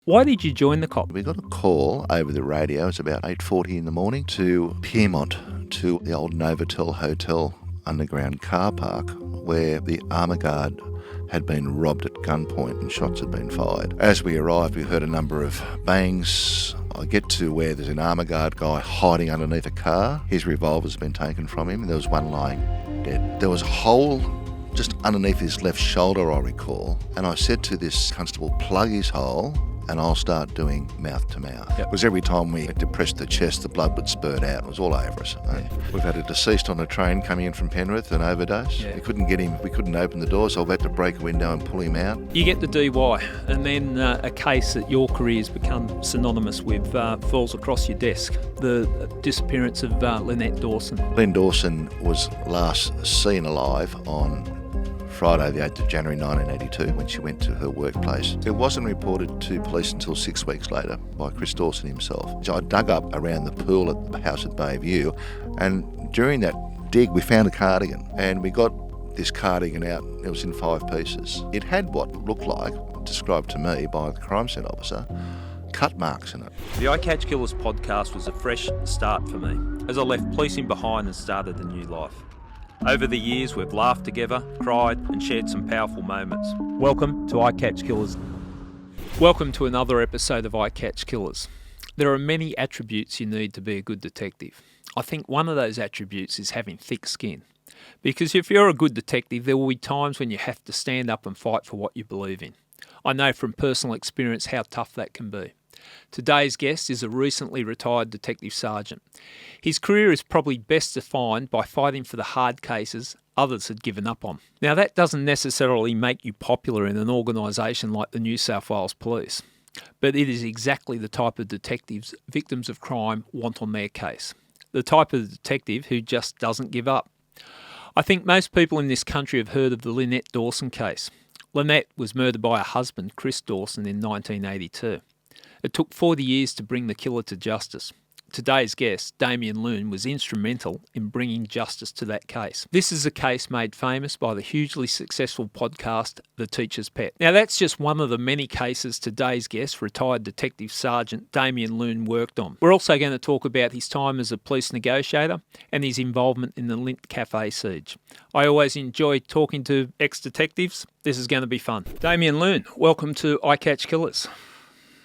Why did you join the cop? We got a call over the radio, it's about 8:40 in the morning, to Piermont, to the old Novotel Hotel underground car park where the armour guard had been robbed at gunpoint and shots had been fired. As we arrived, we heard a number of bangs. I get to where there's an armour guard guy hiding underneath a car. His revolver's been taken from him. There was one lying dead. There was a hole just underneath his left shoulder, I recall, and I said to this constable, plug his hole and I'll start doing mouth to mouth. Because every time we depressed the chest, the blood would spurt out. It was all over us. We've had a deceased on a train coming in from Penrith, an overdose. We couldn't get him, we couldn't open the door, so I've had to break a window and pull him out. You get the DY, and then a case that your career's become synonymous with falls across your desk. The disappearance of Lynette Dawson. Lynn Dawson was last seen alive on Friday the 8th of January 1982 when she went to her workplace. It wasn't reported to police until 6 weeks later by Chris Dawson himself. I dug up around the pool at the house at Bayview, and during that dig we found a cardigan, and we got this cardigan out. It was in 5 pieces. It had what looked like, described to me by the crime scene officer, cut marks in it. The I Catch Killers podcast was a fresh start for me, as I left policing behind and started a new life. Over the years, we've laughed together, cried, and shared some powerful moments. Welcome to I Catch Killers. Welcome to another episode of I Catch Killers. There are many attributes you need to be a good detective. I think one of those attributes is having thick skin. Because if you're a good detective, there will be times when you have to stand up and fight for what you believe in. I know from personal experience how tough that can be. Today's guest is a recently retired detective sergeant. His career is probably best defined by fighting for the hard cases others had given up on. Now, that doesn't necessarily make you popular in an organisation like the New South Wales Police, but it is exactly the type of detectives victims of crime want on their case. The type of detective who just doesn't give up. I think most people in this country have heard of the Lynette Dawson case. Lynette was murdered by her husband, Chris Dawson, in 1982. It took 40 years to bring the killer to justice. Today's guest, Damian Loone, was instrumental in bringing justice to that case. This is a case made famous by the hugely successful podcast, The Teacher's Pet. Now, that's just one of the many cases today's guest, retired Detective Sergeant Damian Loone, worked on. We're also going to talk about his time as a police negotiator and his involvement in the Lindt Cafe siege. I always enjoy talking to ex-detectives. This is going to be fun. Damian Loone, welcome to I Catch Killers.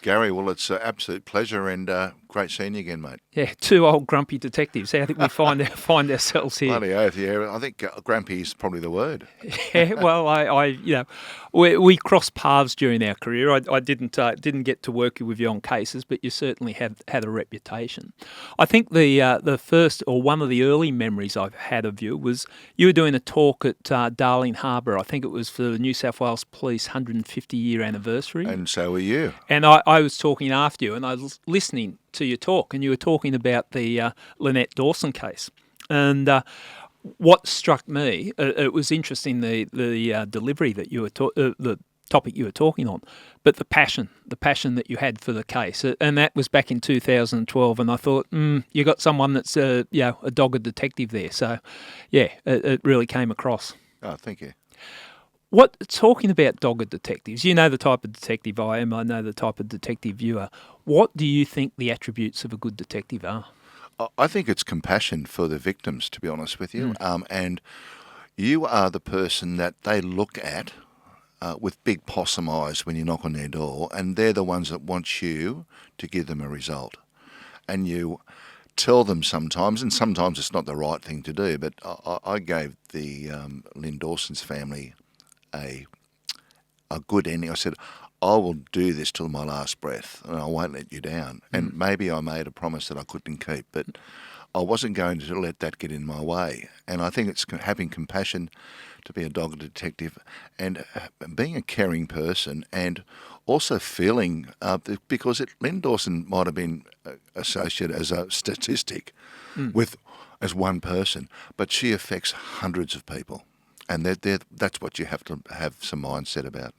Gary, well, it's an absolute pleasure and great seeing you again, mate. Yeah, two old grumpy detectives. How did we find ourselves here? Bloody oath, yeah. I think grumpy is probably the word. Yeah, well, we crossed paths during our career. I didn't get to work with you on cases, but you certainly had a reputation. I think the first or one of the early memories I've had of you was you were doing a talk at Darling Harbour. I think it was for the New South Wales Police 150-year anniversary. And so were you. And I was talking after you, and I was listening to your talk, and you were talking about the Lynette Dawson case. And what struck me, it was interesting, the delivery that you were the topic you were talking on, but the passion that you had for the case, and that was back in 2012. And I thought, you got someone that's a dogged detective there. So, yeah, it really came across. Oh, thank you. Talking about dogged detectives, you know the type of detective I am, I know the type of detective you are. What do you think the attributes of a good detective are? I think it's compassion for the victims, to be honest with you. And you are the person that they look at with big possum eyes when you knock on their door, and they're the ones that want you to give them a result. And you tell them sometimes, and sometimes it's not the right thing to do, but I gave the Lynn Dawson's family a good ending. I said, I will do this till my last breath and I won't let you down. And maybe I made a promise that I couldn't keep, but I wasn't going to let that get in my way. And I think it's having compassion to be a dogged detective and being a caring person, and also feeling, because Lynn Dawson might have been associated as a statistic as one person, but she affects hundreds of people. And that's what you have to have some mindset about.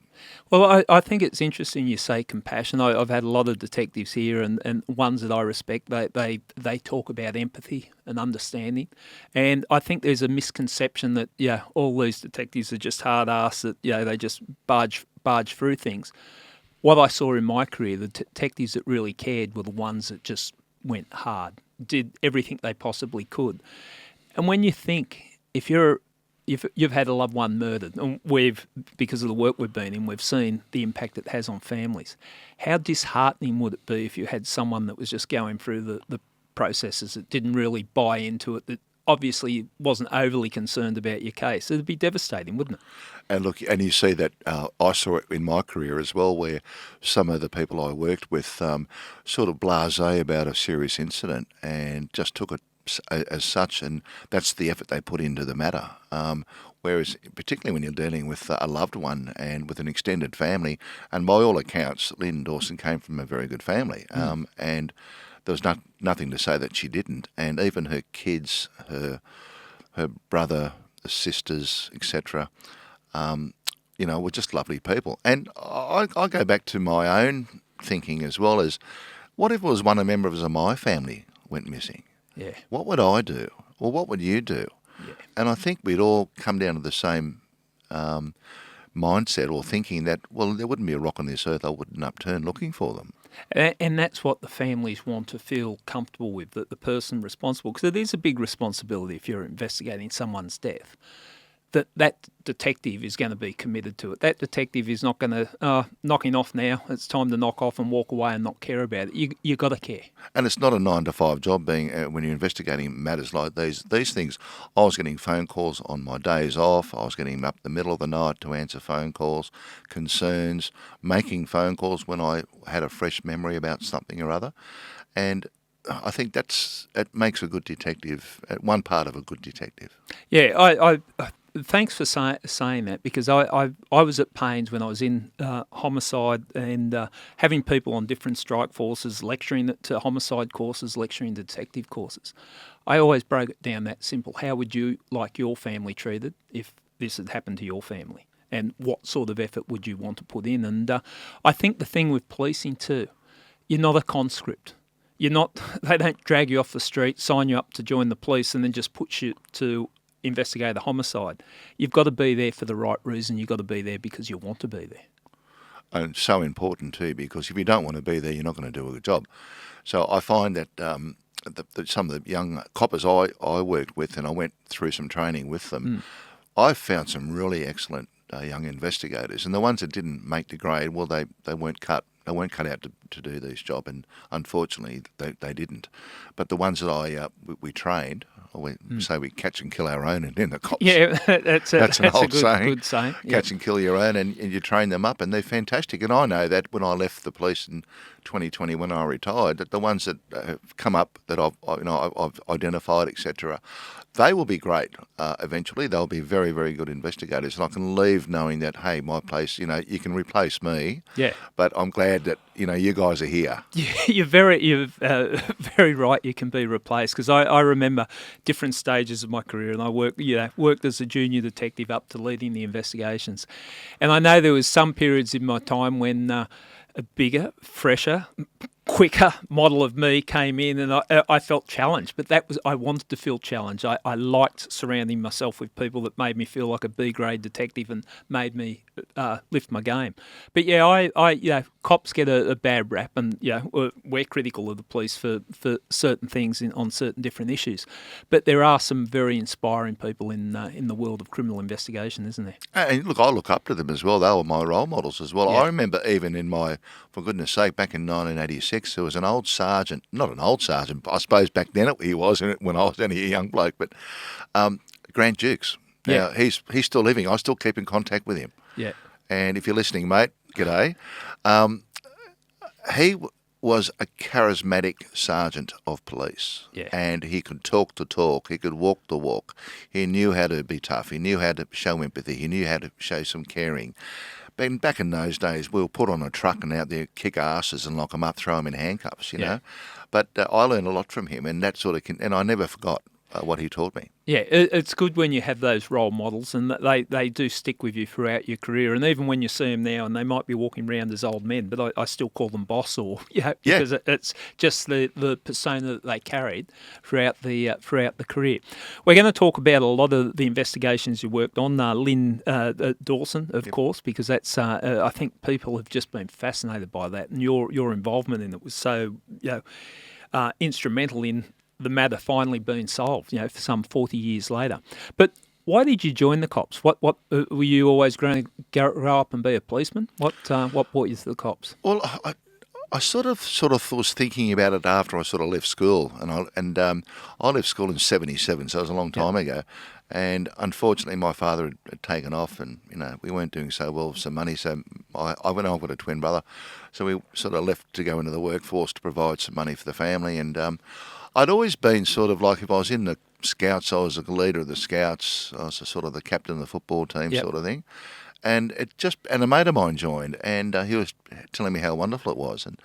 Well, I think it's interesting you say compassion. I've had a lot of detectives here, and ones that I respect, they talk about empathy and understanding. And I think there's a misconception that, all these detectives are just hard ass, that, they just barge through things. what I saw in my career, the detectives that really cared were the ones that just went hard, did everything they possibly could. And when you think, if you've had a loved one murdered, and because of the work we've been in, we've seen the impact it has on families. How disheartening would it be if you had someone that was just going through the processes that didn't really buy into it, that obviously wasn't overly concerned about your case? It'd be devastating, wouldn't it? And look, and you see that I saw it in my career as well, where some of the people I worked with sort of blasé about a serious incident and just took it as such, and that's the effort they put into the matter. Whereas, particularly when you're dealing with a loved one and with an extended family, and by all accounts, Lynette Dawson came from a very good family, and there was nothing to say that she didn't. And even her kids, her brother, the sisters, etc., were just lovely people. And I go back to my own thinking as well as, what if it was one of the members of my family went missing? Yeah. What would I do? Or what would you do? Yeah. And I think we'd all come down to the same mindset, or thinking that, well, there wouldn't be a rock on this earth I wouldn't upturn looking for them. And that's what the families want to feel comfortable with, that the person responsible, because it is a big responsibility if you're investigating someone's death, that detective is going to be committed to it. That detective is not going to, knocking off now, it's time to knock off and walk away and not care about it. You got to care. And it's not a 9-to-5 job being when you're investigating matters like these things. I was getting phone calls on my days off. I was getting up the middle of the night to answer phone calls, concerns, making phone calls when I had a fresh memory about something or other. And I think it makes a good detective, one part of a good detective. Yeah, I thanks for saying that, because I was at pains when I was in homicide, and having people on different strike forces, lecturing to homicide courses, lecturing detective courses. I always broke it down that simple. How would you like your family treated if this had happened to your family? And what sort of effort would you want to put in? And I think the thing with policing too, you're not a conscript. They don't drag you off the street, sign you up to join the police, and then just put you to investigate a homicide. You've got to be there for the right reason. You've got to be there because you want to be there. And so important too, because if you don't want to be there, you're not going to do a good job. So I find that some of the young coppers I worked with, and I went through some training with them, I've found some really excellent young investigators. And the ones that didn't make the grade, well, they weren't cut. They weren't cut out to do this job, and unfortunately they didn't. But the ones that we trained, we catch and kill our own and then the cops. Yeah, that's an old saying. Good saying. Catch and kill your own, and you train them up, and they're fantastic. And I know that when I left the police in 2020, when I retired, that the ones that have come up that I've identified, etc., they will be great. Eventually, they'll be very, very good investigators, and I can leave knowing that, hey, my place, you can replace me. Yeah. But I'm glad that you guys are here. You're very right. You can be replaced, because I remember different stages of my career, and I worked as a junior detective up to leading the investigations, and I know there was some periods in my time when a bigger, fresher, quicker model of me came in, and I felt challenged. But I wanted to feel challenged. I liked surrounding myself with people that made me feel like a B-grade detective and made me lift my game. But cops get a bad rap, and we're critical of the police for certain things on certain different issues. But there are some very inspiring people in the world of criminal investigation, isn't there? And look, I look up to them as well. They were my role models as well. Yeah. I remember even for goodness sake, back in 1986, there was an old sergeant, not an old sergeant, I suppose back then he was when I was only a young bloke, but Grant Dukes. Yeah. Now, he's still living. I still keep in contact with him. Yeah. And if you're listening, mate, g'day. He was a charismatic sergeant of police. Yeah. And he could talk the talk. He could walk the walk. He knew how to be tough. He knew how to show empathy. He knew how to show some caring. Back in those days, we were put on a truck and out there kick asses and lock them up, throw them in handcuffs, you know. But I learned a lot from him, and that sort of and I never forgot what he taught me. Yeah, it's good when you have those role models, and they do stick with you throughout your career. And even when you see them now, and they might be walking around as old men, but I still call them boss, or because it's just the persona that they carried throughout the career. We're going to talk about a lot of the investigations you worked on, Lynette Dawson, of course, because that's I think people have just been fascinated by that, and your involvement in it was so instrumental in the matter finally being solved, for some 40 years later. But why did you join the cops? What were you always going to grow up and be a policeman? What brought you to the cops? Well, I sort of was thinking about it after I sort of left school, and I left school in '77, so it was a long time ago. And unfortunately, my father had taken off, and we weren't doing so well with some money. So I've got a twin brother, so we sort of left to go into the workforce to provide some money for the family. And I'd always been sort of like, if I was in the Scouts, I was the leader of the Scouts. I was sort of the captain of the football team, sort of thing. And a mate of mine joined, and he was telling me how wonderful it was. And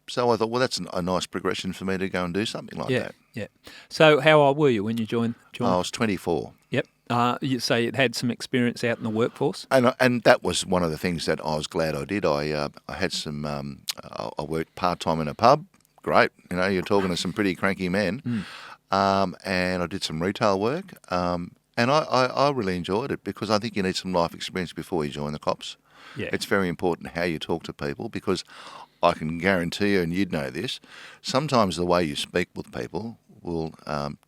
so I thought, well, that's a nice progression for me to go and do something like that. Yeah. So how old were you when you joined? I was 24. Yep. You say you had some experience out in the workforce? And that was one of the things that I was glad I did. I had some, I worked part-time in a pub. Great. You're talking to some pretty cranky men. And I did some retail work. And I really enjoyed it, because I think you need some life experience before you join the cops. Yeah. It's very important how you talk to people, because I can guarantee you, and you'd know this, sometimes the way you speak with people will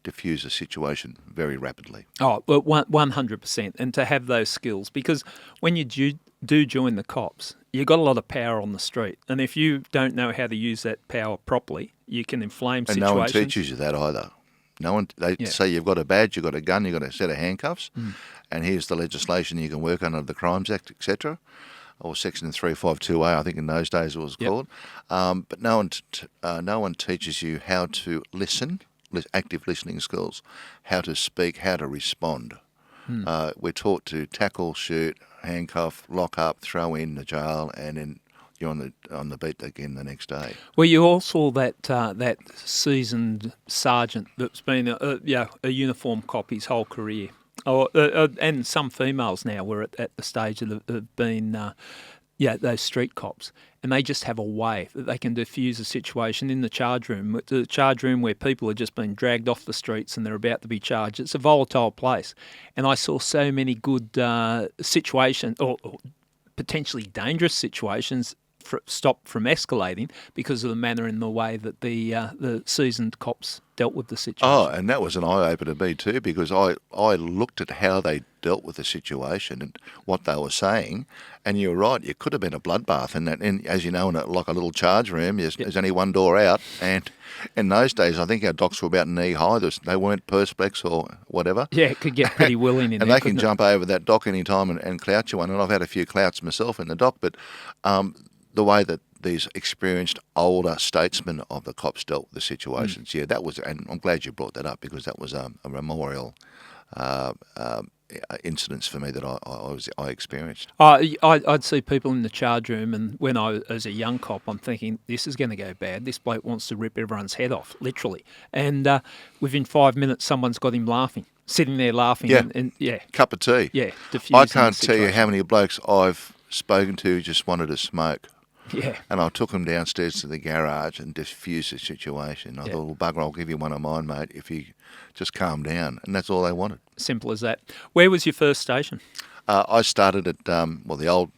diffuse a situation very rapidly. Oh, well, 100%. And to have those skills, because when you do join the cops, you've got a lot of power on the street. And if you don't know how to use that power properly, you can inflame situations. And no one teaches you that either. They say you've got a badge, you've got a gun, you've got a set of handcuffs, and here's the legislation you can work under, the Crimes Act, etc., or Section 352A, I think in those days it was called. But no one teaches you how to listen, active listening skills, how to speak, how to respond. We're taught to tackle, shoot, handcuff, lock up, throw in the jail, and then you're on the beat again the next day. Well, you all saw that seasoned sergeant that's been a uniform cop his whole career. And some females now were at the stage of being those street cops, and they just have a way that they can diffuse a situation in the charge room. The charge room where people are just being dragged off the streets and they're about to be charged. It's a volatile place, and I saw so many good situations or potentially dangerous situations stopped from escalating because of the manner and the way that the seasoned cops dealt with the situation. Oh, and that was an eye-opener to me too, because I looked at how they dealt with the situation and what they were saying, and you're right, it could have been a bloodbath. And as you know, in like a little charge room, there's only one door out, and in those days, I think our docks were about knee high. They weren't perspex or whatever. Yeah, it could get pretty willing in and there. And they can jump over that dock any time and clouch you one. And I've had a few clouts myself in the dock, but the way that these experienced older statesmen of the cops dealt with the situations, that was, and I'm glad you brought that up, because that was a memorial incidents for me that I experienced. I'd see people in the charge room, and when I was a young cop, I'm thinking, this is going to go bad. This bloke wants to rip everyone's head off, literally. And within 5 minutes, someone's got him laughing, sitting there laughing. And cup of tea. Yeah, I can't tell you how many blokes I've spoken to who just wanted to smoke. Yeah. And I took them downstairs to the garage and diffused the situation. I thought, well, bugger, I'll give you one of mine, mate, if you just calm down. And that's all they wanted. Simple as that. Where was your first station? I started at the old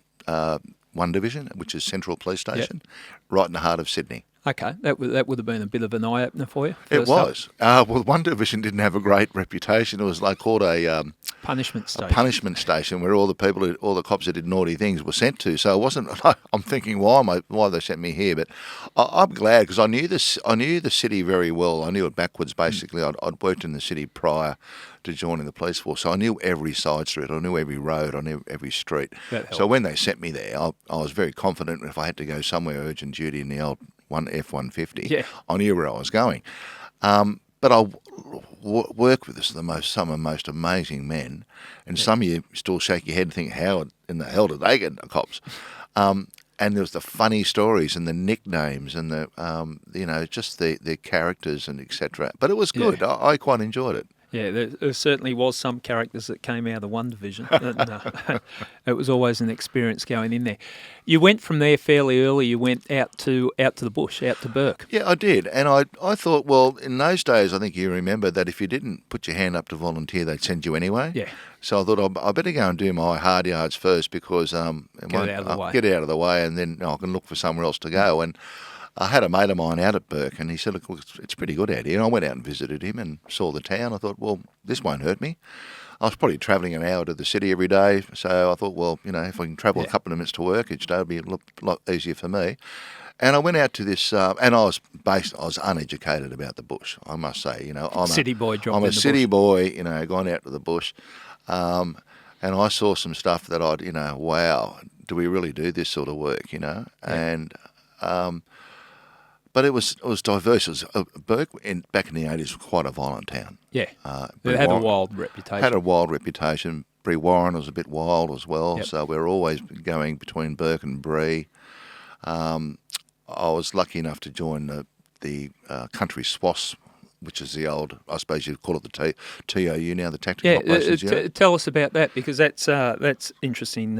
1 Division, which is Central Police Station, right in the heart of Sydney. Okay, that would have been a bit of an eye-opener for you? It was. Well, 1 Division didn't have a great reputation. It was called a punishment station. A punishment station where all the cops that did naughty things were sent to. So it wasn't. I'm thinking, why they sent me here? But I'm glad, because I knew the city very well. I knew it backwards, basically. I'd worked in the city prior to joining the police force, so I knew every side street, I knew every road, I knew every street. So when they sent me there, I was very confident if I had to go somewhere urgent duty in the old F-150, I knew where I was going. But I work with some of the most amazing men, and some of you still shake your head and think, how in the hell did they get into cops? And and there was the funny stories and the nicknames and the just the characters and etc. But it was good. Yeah. I quite enjoyed it. Yeah, there certainly was some characters that came out of one division. And, it was always an experience going in there. You went from there fairly early. You went out to the bush, out to Burke. Yeah, I did. And I thought, well, in those days, I think you remember that if you didn't put your hand up to volunteer, they'd send you anyway. Yeah. So I thought I better go and do my hard yards first because Get out of the way, and then I can look for somewhere else to go. And I had a mate of mine out at Burke, and he said, look, it's pretty good out here. And I went out and visited him and saw the town. I thought, well, this won't hurt me. I was probably travelling an hour to the city every day, so I thought, well, if I can travel a couple of minutes to work each day, it'll be a lot easier for me. And I went out to this, and I was uneducated about the bush, I must say. I'm a city boy, gone out to the bush, and I saw some stuff that wow, do we really do this sort of work, And but it was diverse. Burke back in the 80s was quite a violent town. Yeah, it had a wild reputation. Had a wild reputation. Brewarren was a bit wild as well, Yep. so we were always going between Burke and Bree. I was lucky enough to join the country SWAS, which is the old, I suppose you'd call it the TOU now, the Tactical Operations Unit. Tell us about that, because that's interesting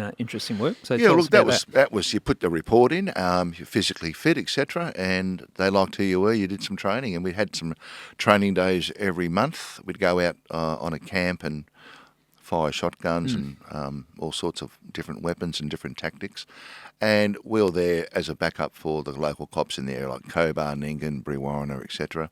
work. So yeah, tell look, us about that was you put the report in, you're physically fit, etc., and they liked who you were. You did some training, and we had some training days every month. We'd go out on a camp and fire shotguns and all sorts of different weapons and different tactics. And we were there as a backup for the local cops in the area, like Cobar, Ningan, Brewarren, etc.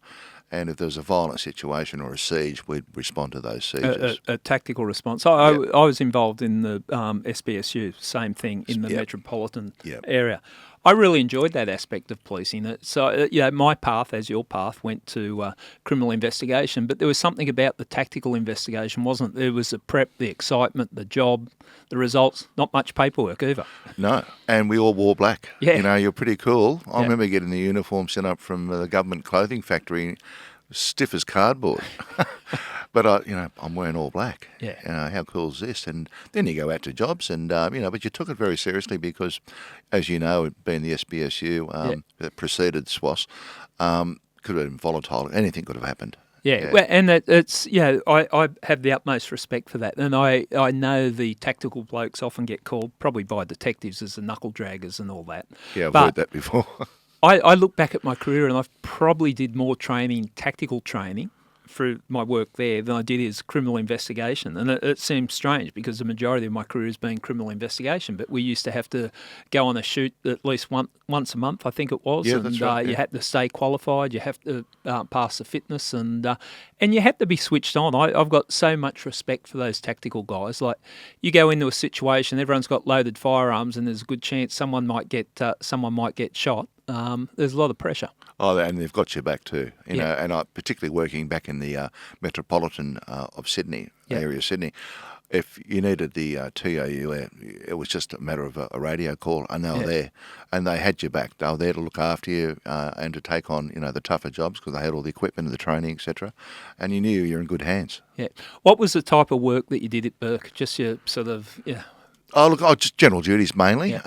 And if there was a violent situation or a siege, we'd respond to those sieges. A tactical response. I was involved in the SBSU, same thing in the metropolitan area. I really enjoyed that aspect of policing. So, my path, as your path, went to criminal investigation, but there was something about the tactical investigation, wasn't there? There was the prep, the excitement, the job, the results, not much paperwork either. No, and we all wore black. Yeah. You're pretty cool. I remember getting the uniform sent up from the government clothing factory, stiff as cardboard. But I'm wearing all black. Yeah. How cool is this? And then you go out to jobs, and but you took it very seriously because, as you know, being the SBSU that preceded SWAS, could have been volatile. Anything could have happened. Yeah. Well, and I have the utmost respect for that, and I know the tactical blokes often get called, probably by detectives, as the knuckle draggers and all that. Yeah, I've heard that before. I look back at my career, and I've probably did more tactical training, through my work there than I did as criminal investigation. And it seems strange because the majority of my career has been criminal investigation, but we used to have to go on a shoot at least once a month, I think it was. Yeah, that's right. You had to stay qualified, you have to pass the fitness, and you had to be switched on. I've got so much respect for those tactical guys. Like, you go into a situation, everyone's got loaded firearms, and there's a good chance someone might get shot. There's a lot of pressure. Oh, and they've got your back too, know. And I particularly working back in the metropolitan of Sydney, area of Sydney. If you needed the TOU, it was just a matter of a radio call, and they were there, and they had your back. They were there to look after you and to take on the tougher jobs because they had all the equipment and the training, etc. And you knew you're in good hands. Yeah. What was the type of work that you did at Burke? Just your sort of Oh, look, just general duties mainly,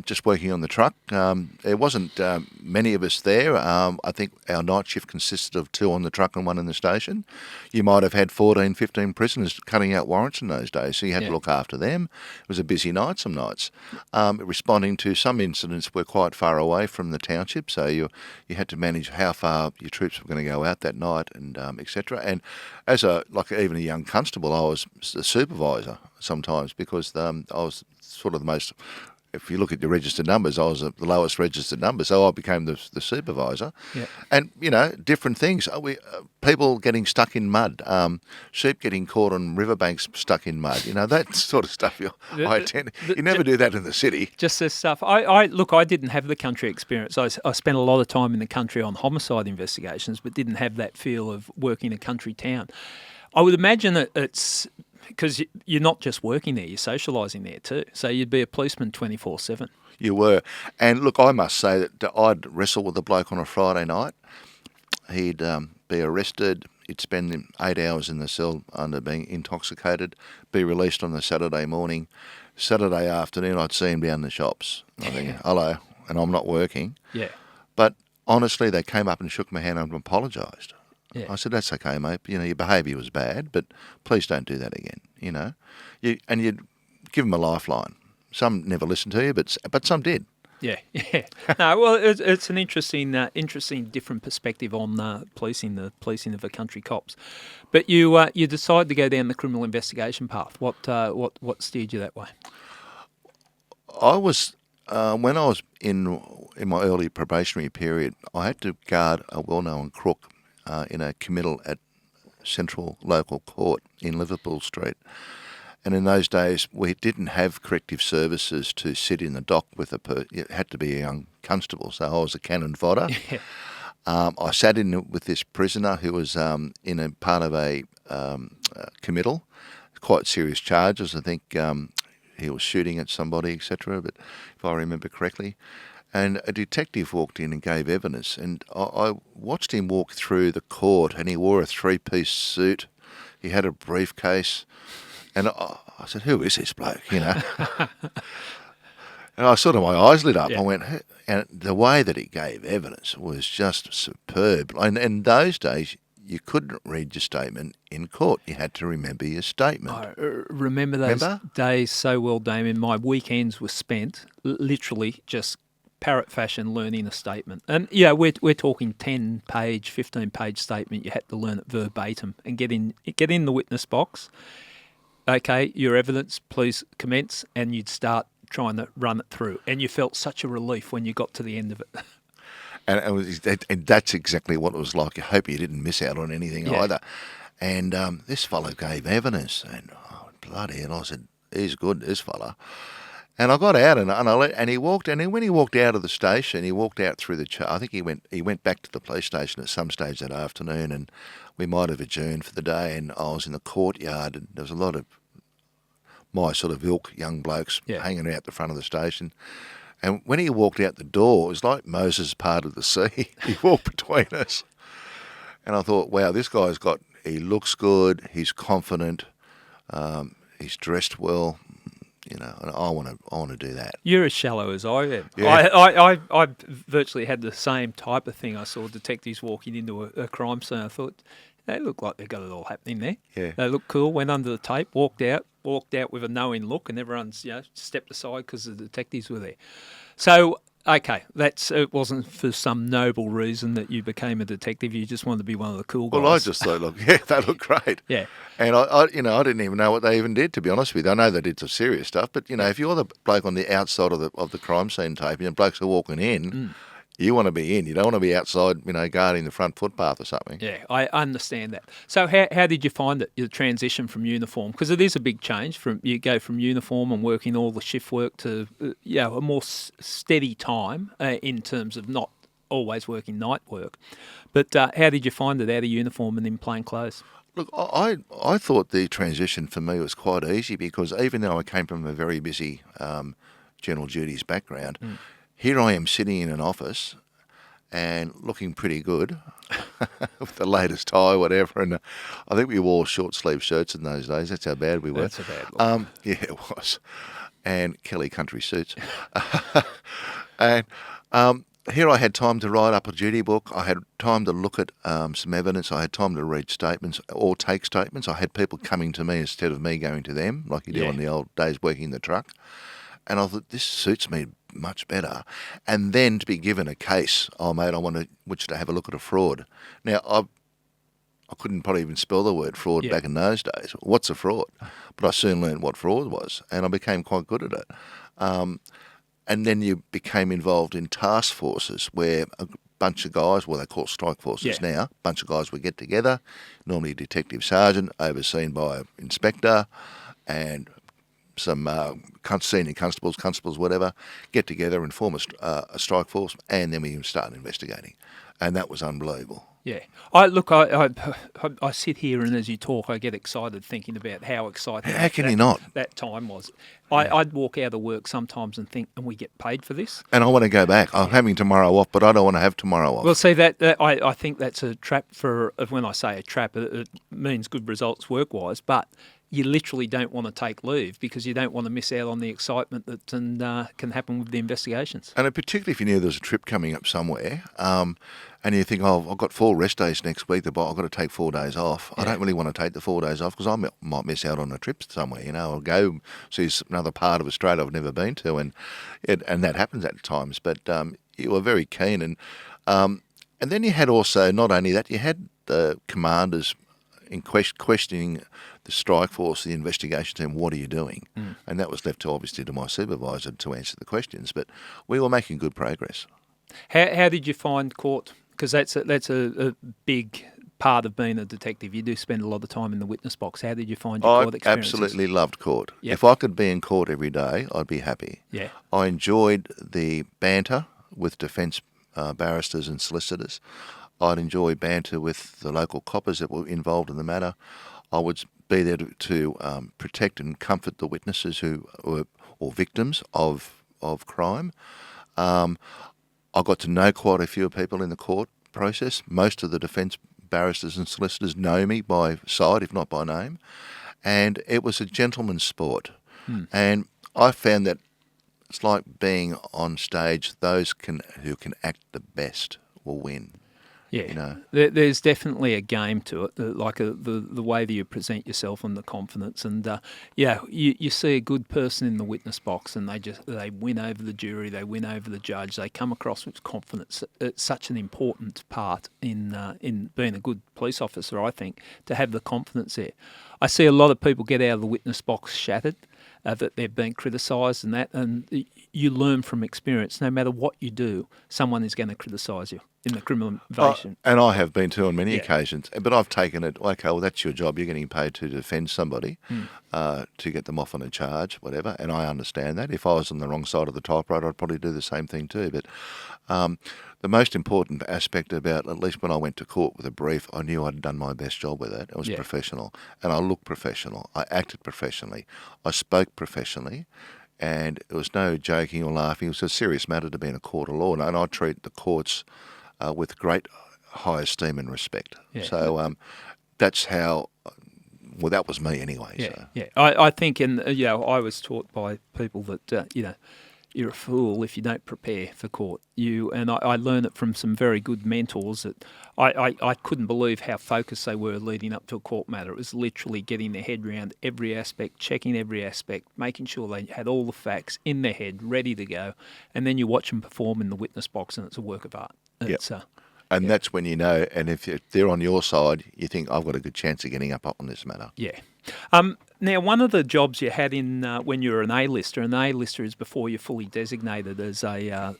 just working on the truck. There wasn't many of us there. I think our night shift consisted of 2 on the truck and 1 in the station. You might have had 14, 15 prisoners cutting out warrants in those days, so you had to look after them. It was a busy night some nights. Responding to some incidents were quite far away from the township, so you had to manage how far your troops were going to go out that night and etc. And as even a young constable, I was the supervisor sometimes because I was sort of the most, if you look at your registered numbers, I was the lowest registered number, so I became the supervisor. Yeah. And, different things. People getting stuck in mud, sheep getting caught on riverbanks stuck in mud, that sort of stuff. You never do that in the city. Just this stuff. I didn't have the country experience. I spent a lot of time in the country on homicide investigations, but didn't have that feel of working in a country town. I would imagine that it's because you're not just working there, you're socialising there too. So you'd be a policeman 24/7. You were. And look, I must say that I'd wrestle with a bloke on a Friday night. He'd be arrested. He'd spend 8 hours in the cell under being intoxicated, be released on the Saturday morning, Saturday afternoon, I'd see him down the shops. I think, hello, and I'm not working. Yeah. But honestly, they came up and shook my hand and apologised. Yeah. I said, that's okay, mate. Your behaviour was bad, but please don't do that again, And you'd give them a lifeline. Some never listened to you, but some did. Yeah. No, well, it's an interesting, different perspective on policing of the country cops. But you decided to go down the criminal investigation path. What steered you that way? I was when I was in my early probationary period, I had to guard a well-known crook in a committal at Central Local Court in Liverpool Street. And in those days, we didn't have corrective services to sit in the dock with it had to be a young constable, so I was a cannon fodder. Yeah. I sat in with this prisoner who was in a part of a committal, quite serious charges. I think he was shooting at somebody, etc., but if I remember correctly. And a detective walked in and gave evidence, and I watched him walk through the court, and he wore a three-piece suit. He had a briefcase. And I said, who is this bloke, And I sort of, my eyes lit up. Yeah. I went, and the way that he gave evidence was just superb. And in those days, you couldn't read your statement in court. You had to remember your statement. I remember those days so well, Damien. My weekends were spent literally just parrot fashion learning a statement. And, we're talking 10-page, 15-page statement. You had to learn it verbatim and get in the witness box. Okay, your evidence, please commence, and you'd start trying to run it through. And you felt such a relief when you got to the end of it. And that's exactly what it was like. I hope you didn't miss out on anything either. And this fellow gave evidence, and bloody hell, I said, he's good, this fella. And I got out, and he walked, and when he walked out of the station, he walked out through I think he went back to the police station at some stage that afternoon, and we might have adjourned for the day, and I was in the courtyard, and there was a lot of my sort of ilk, young blokes hanging out the front of the station. And when he walked out the door, it was like Moses parted the sea. He walked between us. And I thought, wow, this guy's he looks good, he's confident, he's dressed well, and I want to do that. You're as shallow as I am. Yeah. I virtually had the same type of thing. I saw detectives walking into a crime scene. I thought, they look like they've got it all happening there. Yeah. They look cool, went under the tape, walked out with a knowing look, and everyone's stepped aside because the detectives were there. So, okay, it wasn't for some noble reason that you became a detective. You just wanted to be one of the cool guys. Well, I just thought, they look great. Yeah. And I didn't even know what they even did, to be honest with you. I know they did some serious stuff, but if you're the bloke on the outside of the crime scene tape, blokes are walking in. You want to be in. You don't want to be outside, guarding the front footpath or something. Yeah, I understand that. So how did you find it, your transition from uniform? Because it is a big change. You go from uniform and working all the shift work to a more steady time in terms of not always working night work. But how did you find it out of uniform and in plain clothes? Look, I thought the transition for me was quite easy because even though I came from a very busy general duties background, here I am sitting in an office and looking pretty good with the latest tie, whatever. And I think we wore short sleeve shirts in those days. That's how bad we were. That's a bad look. Yeah, it was. And Kelly country suits. And here I had time to write up a duty book. I had time to look at some evidence. I had time to read statements or take statements. I had people coming to me instead of me going to them, like you do in the old days working the truck. And I thought, this suits me much better. And then to be given a case, mate, I want to have a look at a fraud. Now, I couldn't probably even spell the word fraud back in those days. What's a fraud? But I soon learned what fraud was, and I became quite good at it. And then you became involved in task forces where a bunch of guys, well, they call strike forces now, a bunch of guys would get together, normally a detective sergeant overseen by an inspector, and some senior constables, whatever, get together and form a strike force, and then we start investigating. And that was unbelievable. Yeah. I sit here and as you talk, I get excited thinking about how exciting that time was. I'd walk out of work sometimes and think, and we get paid for this? And I want to go back. I'm having tomorrow off, but I don't want to have tomorrow off. Well, see, I think that's a trap when I say a trap, it means good results work-wise, but you literally don't want to take leave because you don't want to miss out on the excitement that can happen with the investigations. And particularly if you knew there was a trip coming up somewhere, and you think, oh, I've got 4 rest days next week, I've got to take 4 days off. Yeah. I don't really want to take the 4 days off because I might miss out on a trip somewhere, I'll go see another part of Australia I've never been to, and that happens at times. But you were very keen. And then you had also, not only that, you had the commanders in questioning the strike force, the investigation team, what are you doing? And that was left obviously to my supervisor to answer the questions. But we were making good progress. How did you find court? Because that's a big part of being a detective. You do spend a lot of time in the witness box. How did you find your court experiences? I absolutely loved court. Yep. If I could be in court every day, I'd be happy. Yeah. I enjoyed the banter with defence barristers and solicitors. I'd enjoy banter with the local coppers that were involved in the matter. I would be there to protect and comfort the witnesses who were or victims of crime. I got to know quite a few people in the court process. Most of the defence barristers and solicitors know me by sight, if not by name. And it was a gentleman's sport. And I found that it's like being on stage. Those who can act the best will win. Yeah, there's definitely a game to it, like the way that you present yourself and the confidence. And you see a good person in the witness box, and they win over the jury, they win over the judge, they come across with confidence. It's such an important part in being a good police officer, I think, to have the confidence there. I see a lot of people get out of the witness box shattered. That they've been criticised and you learn from experience. No matter what you do, someone is going to criticise you in the criminal investigation. And I have been too on many occasions. But I've taken it, okay, well, that's your job. You're getting paid to defend somebody, to get them off on a charge, whatever. And I understand that. If I was on the wrong side of the typewriter, I'd probably do the same thing too. But the most important aspect about, at least when I went to court with a brief, I knew I'd done my best job with it. It was professional. And I looked professional. I acted professionally. I spoke professionally. And it was no joking or laughing. It was a serious matter to be in a court of law. And I treat the courts with great high esteem and respect. Yeah. So that's how, well, that was me anyway. Yeah, so. yeah. I think, I was taught by people that, you're a fool if you don't prepare for court. I learned it from some very good mentors that I couldn't believe how focused they were leading up to a court matter. It was literally getting their head around every aspect, checking every aspect, making sure they had all the facts in their head, ready to go. And then you watch them perform in the witness box and it's a work of art. And that's when you know, and if they're on your side, you think, I've got a good chance of getting up on this matter. Yeah. Now, one of the jobs you had in when you were an A-lister, and an A-lister is before you're fully designated as a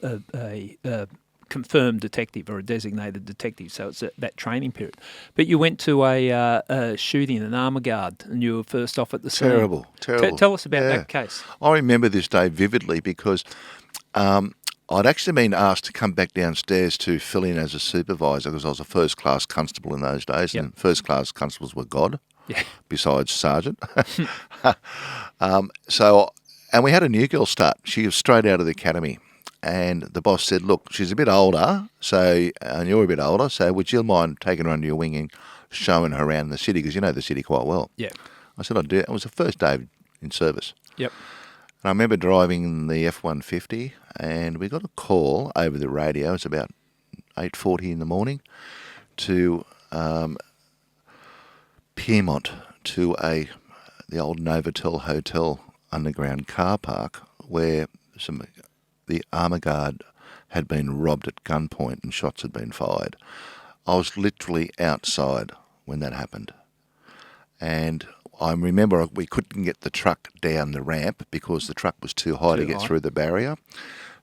confirmed detective or a designated detective, so it's that training period. But you went to a shooting, an armour guard, and you were first off at the scene. Terrible. Tell us about that case. I remember this day vividly because I'd actually been asked to come back downstairs to fill in as a supervisor because I was a first-class constable in those days, and first-class constables were God. Yeah. Besides sergeant. And we had a new girl start. She was straight out of the academy. And the boss said, look, she's a bit older, and you're a bit older, so would you mind taking her under your wing and showing her around the city? Because you know the city quite well. Yeah. I said, I'd do it. It was the first day in service. Yep. And I remember driving the F-150, and we got a call over the radio. It was about 8:40 in the morning to Piermont, to the old Novotel Hotel underground car park where the armour guard had been robbed at gunpoint and shots had been fired. I was literally outside when that happened. And I remember we couldn't get the truck down the ramp because the truck was too high to get through the barrier.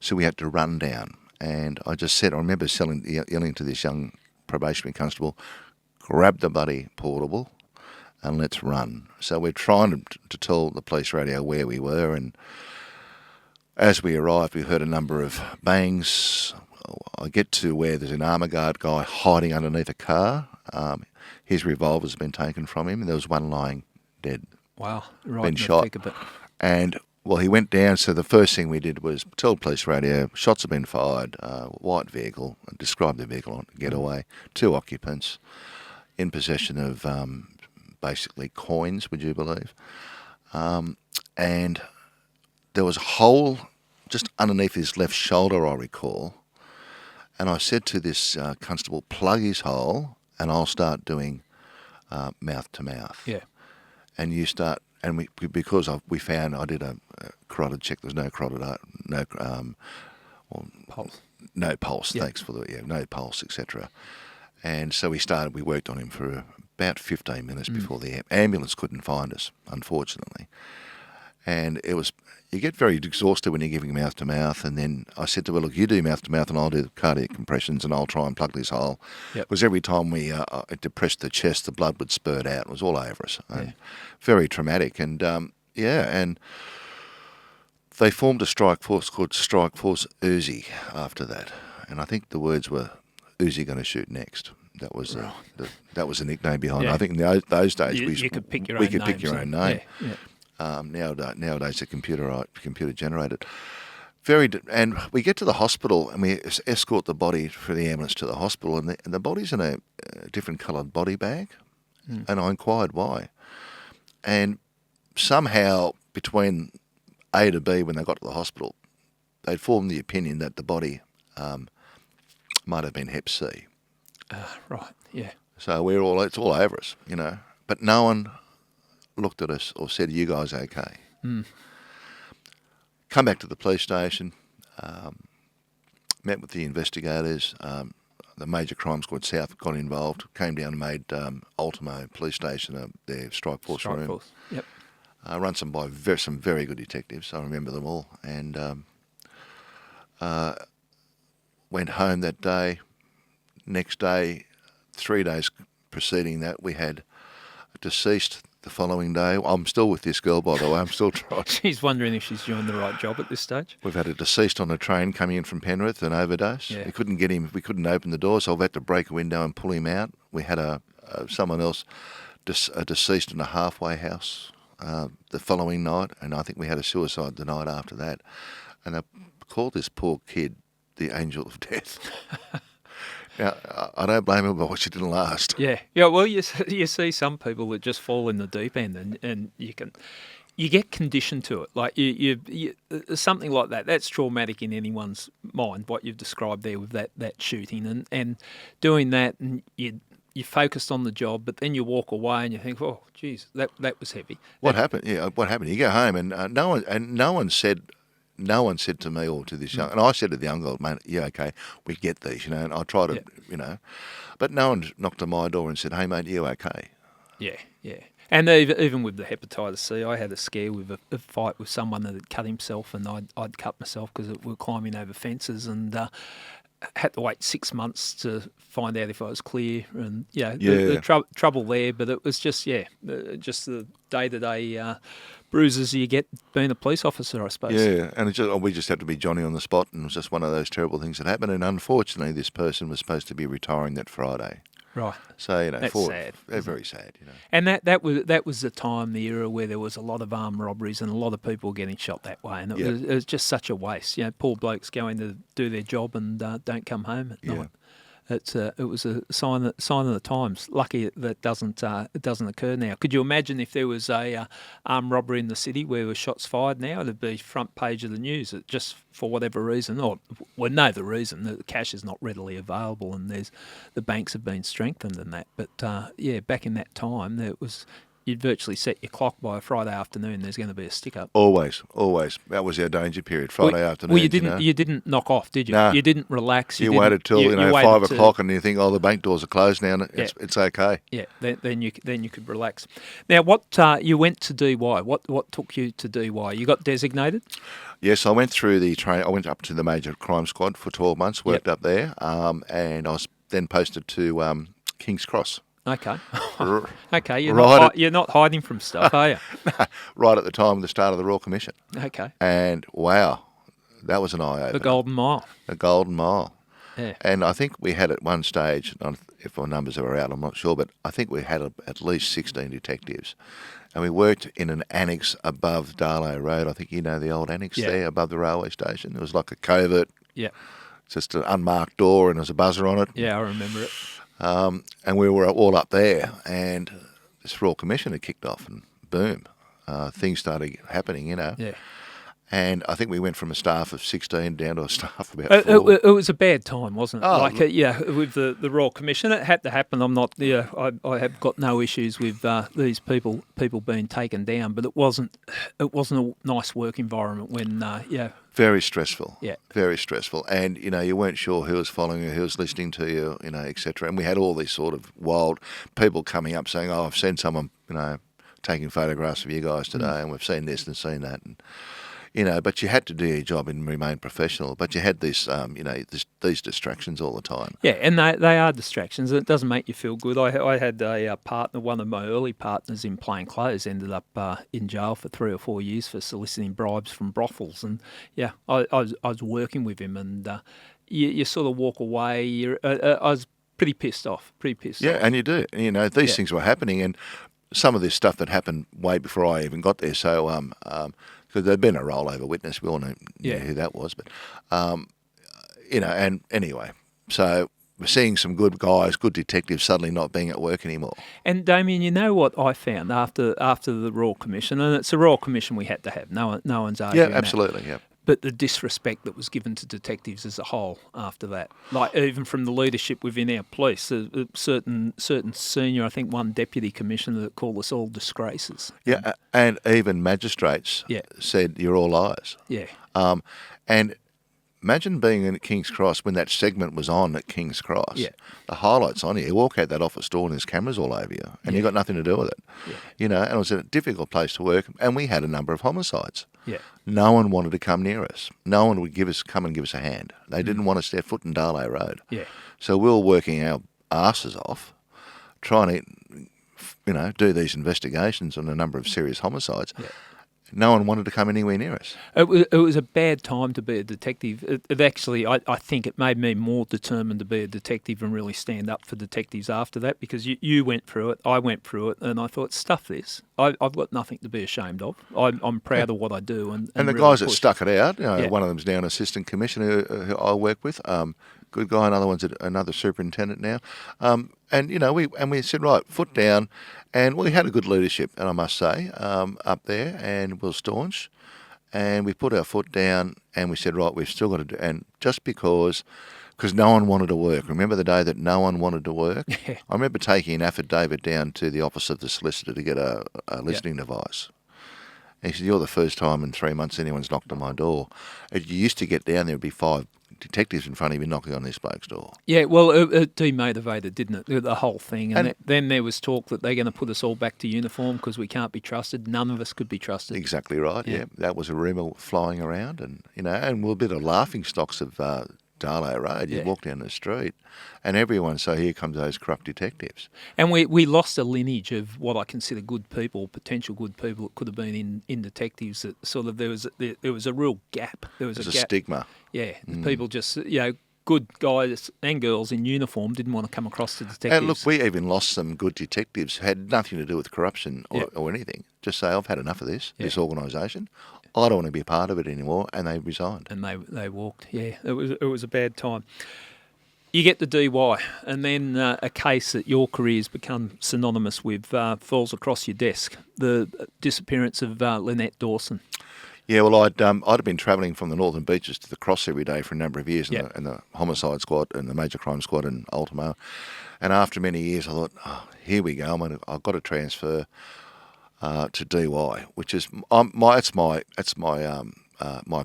So we had to run down. And I remember yelling to this young probationary constable, grab the bloody portable and let's run. So we're trying to tell the police radio where we were, and as we arrived, we heard a number of bangs. I get to where there's an armour guard guy hiding underneath a car. His revolver's been taken from him, and there was one lying dead. Wow, right, been shot. Thick of it. And well, he went down. So the first thing we did was tell police radio, shots have been fired. White vehicle. Describe the vehicle on getaway. 2 occupants in possession of basically coins, would you believe? And there was a hole just underneath his left shoulder, I recall. And I said to this constable, plug his hole and I'll start doing mouth to mouth. Yeah. And you start, and we found, I did a carotid check, there was no carotid, Pulse. no pulse, Yeah. thanks for no pulse, etc. And so we worked on him for about 15 minutes before the ambulance couldn't find us, unfortunately. And you get very exhausted when you're giving mouth to mouth. And then I said to her, look, you do mouth to mouth and I'll do the cardiac compressions and I'll try and plug this hole. Yep. Because every time we depressed the chest, the blood would spurt out. It was all over us. And very traumatic. And and they formed a strike force called Strike Force Uzi after that. And I think the words were, Uzi going to shoot next. That was that was the nickname behind it. I think in those days you could pick your own name. Pick your own name. Yeah. Nowadays they're computer generated. And we get to the hospital and we escort the body for the ambulance to the hospital, and the body's in a different coloured body bag, and I inquired why. And somehow between A to B, when they got to the hospital, they'd formed the opinion that the body might have been Hep C. Right. Yeah. So it's all over us, But no one looked at us or said, "Are you guys okay?" Come back to the police station, met with the investigators. The Major Crime Squad South got involved, came down and made Ultimo Police Station their strike force room. Yep. Run some by some very good detectives. I remember them all, and went home that day. Next day, 3 days preceding that, we had a deceased. The following day, I'm still with this girl, by the way. I'm still trying. She's wondering if she's doing the right job at this stage. We've had a deceased on a train coming in from Penrith, an overdose. Yeah. We couldn't get him. We couldn't open the door, so I've had to break a window and pull him out. We had someone else, a deceased in a halfway house the following night, and I think we had a suicide the night after that. And I called this poor kid the angel of death. Now, I don't blame her, but she didn't last. Yeah. Well, you see some people that just fall in the deep end, and you get conditioned to it. Like you something like that. That's traumatic in anyone's mind. What you've described there with that shooting and doing that, and you focused on the job, but then you walk away and you think, oh, geez, that was heavy. What happened? Yeah, what happened? You go home and no one said to me or to this young, and I said to the young girl, mate, yeah, okay, we get these, and I try to, but no one knocked on my door and said, hey, mate, you okay? Yeah. And even with the hepatitis C, I had a scare with a fight with someone that had cut himself, and I'd cut myself because we were climbing over fences, and had to wait 6 months to find out if I was clear, and the trouble there. But it was just the day-to-day bruises you get being a police officer, I suppose. Yeah, and we just had to be Johnny on the spot, and it was just one of those terrible things that happened. And unfortunately, this person was supposed to be retiring that Friday. Right. So that's sad. Very sad. And that was the time, the era where there was a lot of armed robberies and a lot of people getting shot that way, and it was just such a waste. Poor blokes going to do their job and don't come home at night. It was a sign of the times. Lucky that it doesn't occur now. Could you imagine if there was a armed robbery in the city where there were shots fired now? It'd be front page of the news. It just for whatever reason, or we know the reason, the cash is not readily available, and the banks have been strengthened in that. But back in that time, you'd virtually set your clock by a Friday afternoon. There's going to be a stick up. Always. That was our danger period. Friday afternoon. Well, you didn't knock off, did you? No. You didn't relax. You waited till 5 o'clock, and you think, the bank doors are closed now. It's okay. Yeah. Then you could relax. Now, what you went to DY? What took you to DY? You got designated? Yes, I went through the train. I went up to the Major Crime Squad for 12 months. Worked up there, and I was then posted to King's Cross. Okay. Okay, you're not hiding from stuff, are you? Right at the time of the start of the Royal Commission. Okay. And wow, that was an eye-opener. The Golden Mile. The Golden Mile. Yeah. And I think we had at one stage, if our numbers are out, I'm not sure, but I think we had at least 16 detectives. And we worked in an annex above Darlow Road. I think you know the old annex there above the railway station. It was like a covert. Yeah. Just an unmarked door, and there was a buzzer on it. Yeah, I remember it. And we were all up there, and this Royal Commission had kicked off, and boom, things started happening, Yeah. And I think we went from a staff of 16 down to a staff of about 4. It was a bad time, wasn't it? Oh, With the Royal Commission, it had to happen. I'm not, I have got no issues with these people being taken down, but it wasn't a nice work environment when, Very stressful. Yeah. Very stressful. And, you weren't sure who was following you, who was listening to you, etc. And we had all these sort of wild people coming up saying, oh, I've seen someone, taking photographs of you guys today, and we've seen this and seen that. And, but you had to do your job and remain professional. But you had this, these distractions all the time. Yeah, and they are distractions. It doesn't make you feel good. I had a partner, one of my early partners in plain clothes, ended up in jail for 3 or 4 years for soliciting bribes from brothels. And I was working with him, and you sort of walk away. I was pretty pissed off. Yeah, and you do. These things were happening, and some of this stuff that happened way before I even got there. So, because there'd been a rollover witness, we all knew who that was. But, and anyway, so we're seeing some good guys, good detectives suddenly not being at work anymore. And Damien, you know what I found after the Royal Commission, and it's a Royal Commission we had to have. No one's arguing. Yeah, absolutely. That. Yeah. But the disrespect that was given to detectives as a whole after that, like even from the leadership within our police, certain senior, I think one deputy commissioner that called us all disgraces. Yeah, and even magistrates said you're all liars. Yeah. And imagine being in King's Cross when that segment was on at King's Cross. Yeah. The highlights on you. You walk out that office door and there's cameras all over you, and you've got nothing to do with it. Yeah. And it was a difficult place to work, and we had a number of homicides. Yeah. No one wanted to come near us. No one would come and give us a hand. They didn't want us to step foot in Darley Road. Yeah. So we were working our asses off, trying to, do these investigations on a number of serious homicides. Yeah. No one wanted to come anywhere near us. It was a bad time to be a detective. It actually, I think it made me more determined to be a detective and really stand up for detectives after that, because you went through it, I went through it, and I thought, stuff this. I've got nothing to be ashamed of. I'm proud of what I do. And the really guys that stuck it out, one of them's now an assistant commissioner who I work with, good guy, another one's another superintendent now. And we said, right, foot down, and we had a good leadership, and I must say, up there, and we're staunch, and we put our foot down, and we said, right, we've still got to do, and just because no one wanted to work. Remember the day that no one wanted to work? Yeah. I remember taking an affidavit down to the office of the solicitor to get a listening device. And he said, you're the first time in 3 months anyone's knocked on my door. You used to get down, there'd be 5 detectives in front of you knocking on this bloke's door. Yeah, well, it demotivated, didn't it, the whole thing? And then there was talk that they're going to put us all back to uniform because we can't be trusted. None of us could be trusted. Exactly right, yeah. That was a rumour flying around, and we're a bit of laughing stocks of Darley Road. You walk down the street and everyone, so here comes those corrupt detectives. And we lost a lineage of what I consider good people, potential good people that could have been in detectives. That sort of there was a real gap. There's a stigma. Yeah, people just good guys and girls in uniform didn't want to come across to detectives. And look, we even lost some good detectives who had nothing to do with corruption or anything. Just say, I've had enough of this organisation. I don't want to be a part of it anymore, and they resigned. And they walked. Yeah, it was a bad time. You get the DY, and then a case that your career's become synonymous with falls across your desk: the disappearance of Lynette Dawson. Yeah, well, I'd been travelling from the Northern Beaches to the Cross every day for a number of years, in the homicide squad and the major crime squad in Ultimo. And after many years, I thought, here we go. I've got to transfer to DY, which is my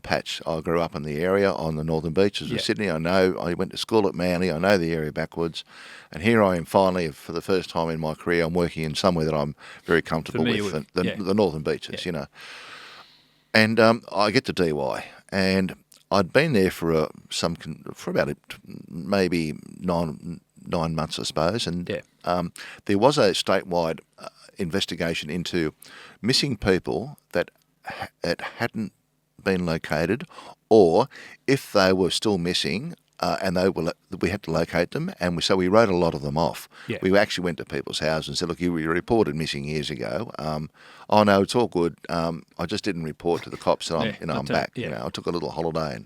patch. I grew up in the area on the Northern Beaches of Sydney. I went to school at Manly. I know the area backwards, and here I am finally, for the first time in my career, I'm working in somewhere that I'm very comfortable with, the Northern Beaches, And I get to DY, and I'd been there for about maybe nine months, I suppose, and there was a statewide investigation into missing people that hadn't been located, or if they were still missing, and we had to locate them, and so we wrote a lot of them off. Yeah. We actually went to people's houses and said, look, you were reported missing years ago. Oh no, it's all good. I just didn't report to the cops, and I'm back. Yeah. I took a little holiday, and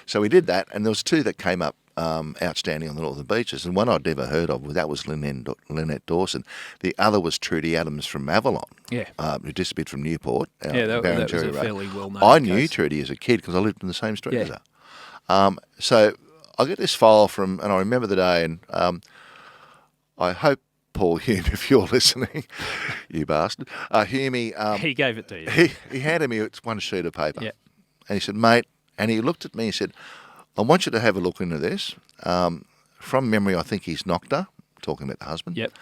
so we did that. And there was 2 that came up outstanding on the northern beaches, and one I'd never heard of, that was Lynette Dawson. The other was Trudy Adams from Avalon, who disappeared from Newport. That was a Road. fairly well-known I case. knew Trudy as a kid because I lived in the same street as her. So I get this file and I remember the day, and I hope, Paul Hume, if you're listening, you bastard, Humey... he gave it to you. He handed me one sheet of paper. Yeah. And he said, mate, and he looked at me and said, I want you to have a look into this. From memory, I think he's knocked her, talking about the husband. Yep.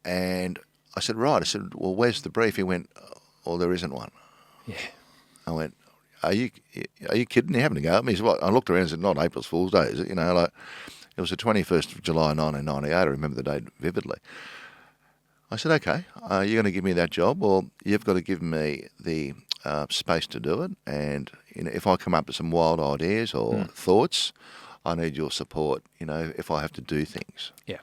And I said, right. I said, well, where's the brief? He went, oh, there isn't one. Yeah. I went, are you kidding? You're having a go at me? He said, what? I looked around and said, not April Fool's Day, is it? It was the 21st of July, 1998. I remember the date vividly. I said, okay, you're going to give me that job, or you've got to give me the space to do it. And if I come up with some wild ideas or thoughts, I need your support, if I have to do things. Yeah.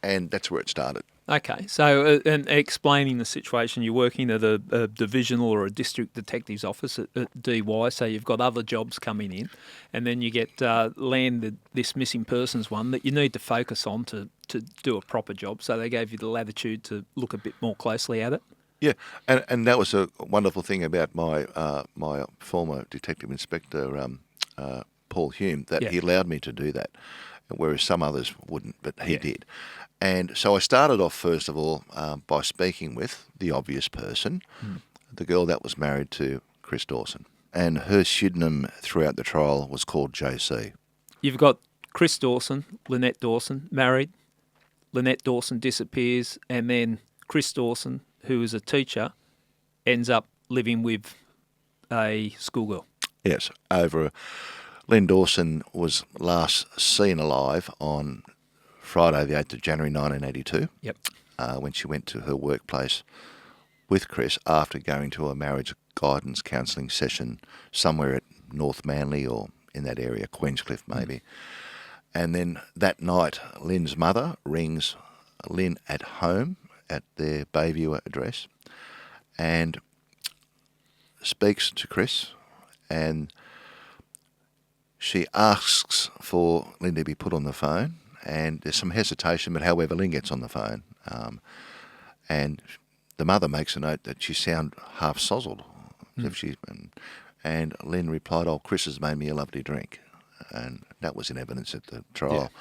And that's where it started. Okay, so and explaining the situation, you're working at a divisional or a district detective's office at DY, so you've got other jobs coming in, and then you get landed this missing persons one that you need to focus on to do a proper job, so they gave you the latitude to look a bit more closely at it. Yeah, and that was a wonderful thing about my my former detective inspector, Paul Hume, that he allowed me to do that, whereas some others wouldn't, but he did. And so I started off, first of all, by speaking with the obvious person, the girl that was married to Chris Dawson. And her pseudonym throughout the trial was called JC. You've got Chris Dawson, Lynette Dawson, married. Lynette Dawson disappears, and then Chris Dawson, who is a teacher, ends up living with a schoolgirl. Yes, Lynn Dawson was last seen alive on Friday, the 8th of January 1982, when she went to her workplace with Chris after going to a marriage guidance counselling session somewhere at North Manly or in that area, Queenscliff maybe. And then that night, Lynn's mother rings Lynn at home at their Bayview address and speaks to Chris, and she asks for Lynn to be put on the phone. And there's some hesitation, but however, Lynn gets on the phone, and the mother makes a note that she sounded half sozzled. And Lynn replied, "Oh, Chris has made me a lovely drink," and that was in evidence at the trial.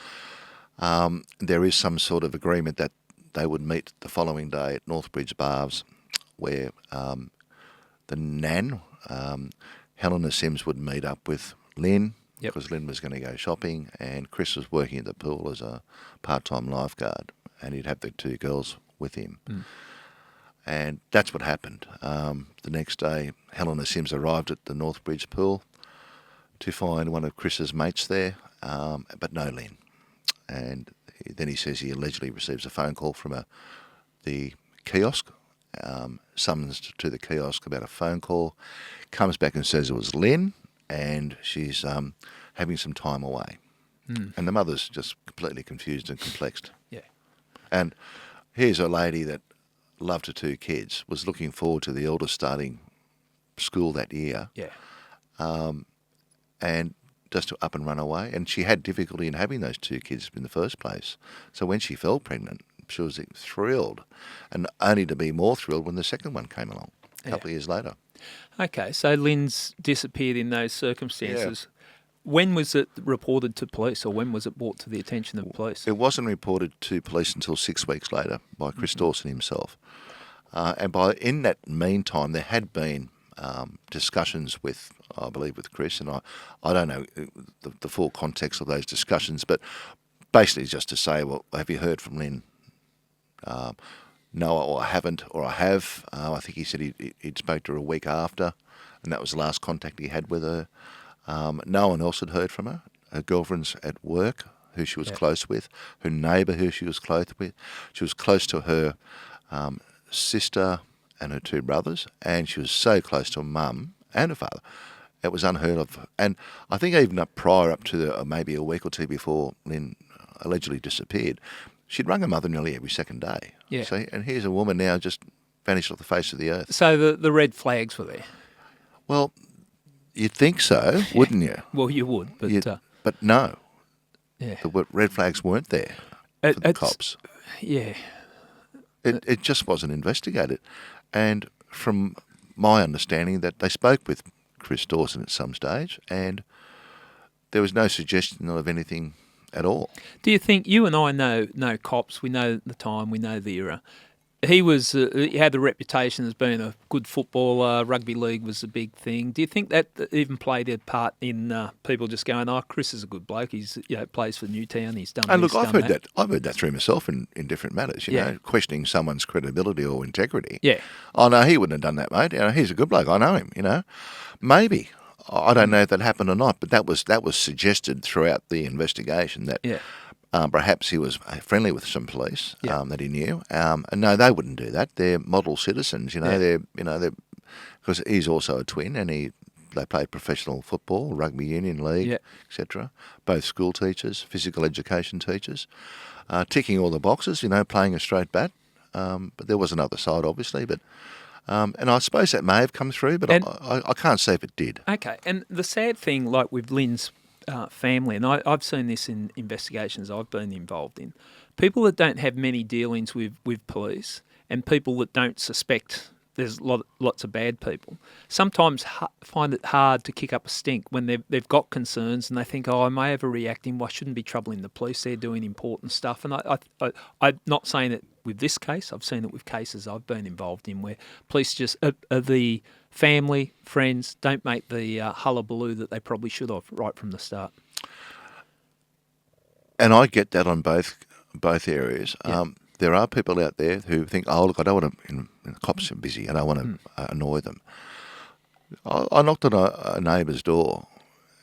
Yeah. There is some sort of agreement that they would meet the following day at Northbridge Baths, where the Nan, Helena Sims, would meet up with Lynn. Because Lynn was going to go shopping, and Chris was working at the pool as a part-time lifeguard, and he'd have the two girls with him. And that's what happened. The next day, Helena Sims arrived at the Northbridge pool to find one of Chris's mates there, but no Lynn. And then he says he allegedly receives a phone call from the kiosk, summons to the kiosk about a phone call, comes back and says it was Lynn, and she's having some time away. And the mother's just completely confused and complexed. Yeah. And here's a lady that loved her two kids, was looking forward to the eldest starting school that year. Yeah. And just to up and run away. And she had difficulty in having those two kids in the first place. So when she fell pregnant, she was thrilled, and only to be more thrilled when the second one came along a couple of years later. Okay, so Lynn's disappeared in those circumstances. Yeah. When was it reported to police, or when was it brought to the attention of police? It wasn't reported to police until 6 weeks later by Chris Dawson himself. And in that meantime, there had been discussions with, I believe, with Chris, and I don't know the full context of those discussions, but basically just to say, well, have you heard from Lynn? No, or I haven't, or I have. I think he said he'd spoke to her a week after, and that was the last contact he had with her. No one else had heard from her. Her girlfriends at work, who she was close with, her neighbour, who she was close with. She was close to her sister and her two brothers, and she was so close to her mum and her father. It was unheard of. And I think even prior up to maybe a week or two before Lynn allegedly disappeared, she'd rung her mother nearly every second day. Yeah. So, and here's a woman now just vanished off the face of the earth. So the red flags were there? Well, you'd think so, wouldn't you? Well, you would, but... But no, Yeah. the red flags weren't there for the It's cops. Yeah. It just wasn't investigated. And from my understanding, that they spoke with Chris Dawson at some stage, and there was no suggestion of anything at all. Do you think, you and I know cops, we know the time, we know the era. He had a reputation as being a good footballer. Rugby league was a big thing. Do you think that even played a part in people just going, "Oh, Chris is a good bloke. He's plays for Newtown. He's done And this, look, I've done heard that. I've heard that through myself in different matters. You Yeah. know, questioning someone's credibility or integrity. Yeah. Oh no, he wouldn't have done that, mate. You know, he's a good bloke. I know him. You know, maybe. I don't know if that happened or not, but that was suggested throughout the investigation that Yeah. perhaps he was friendly with some police Yeah. that he knew. And no, they wouldn't do that. They're model citizens. You know, Yeah. they're because he's also a twin, and they played professional football, rugby union league, Yeah. etc. Both school teachers, physical education teachers, ticking all the boxes. You know, playing a straight bat. But there was another side, obviously. But and I suppose that may have come through, but I can't say if it did. Okay, and the sad thing, like with Lynn's family, and I've seen this in investigations I've been involved in, people that don't have many dealings with police and people that don't suspect there's lots of bad people, sometimes find it hard to kick up a stink when they've got concerns and they think, oh, am I overreacting? Well, I shouldn't be troubling the police. They're doing important stuff. And I'm not saying it with this case. I've seen it with cases I've been involved in where police just the family, friends don't make the hullabaloo that they probably should have right from the start. And I get that on both areas. Yeah. There are people out there who think, oh, look, I don't want to, the cops are busy, I don't want to annoy them. I knocked on a neighbour's door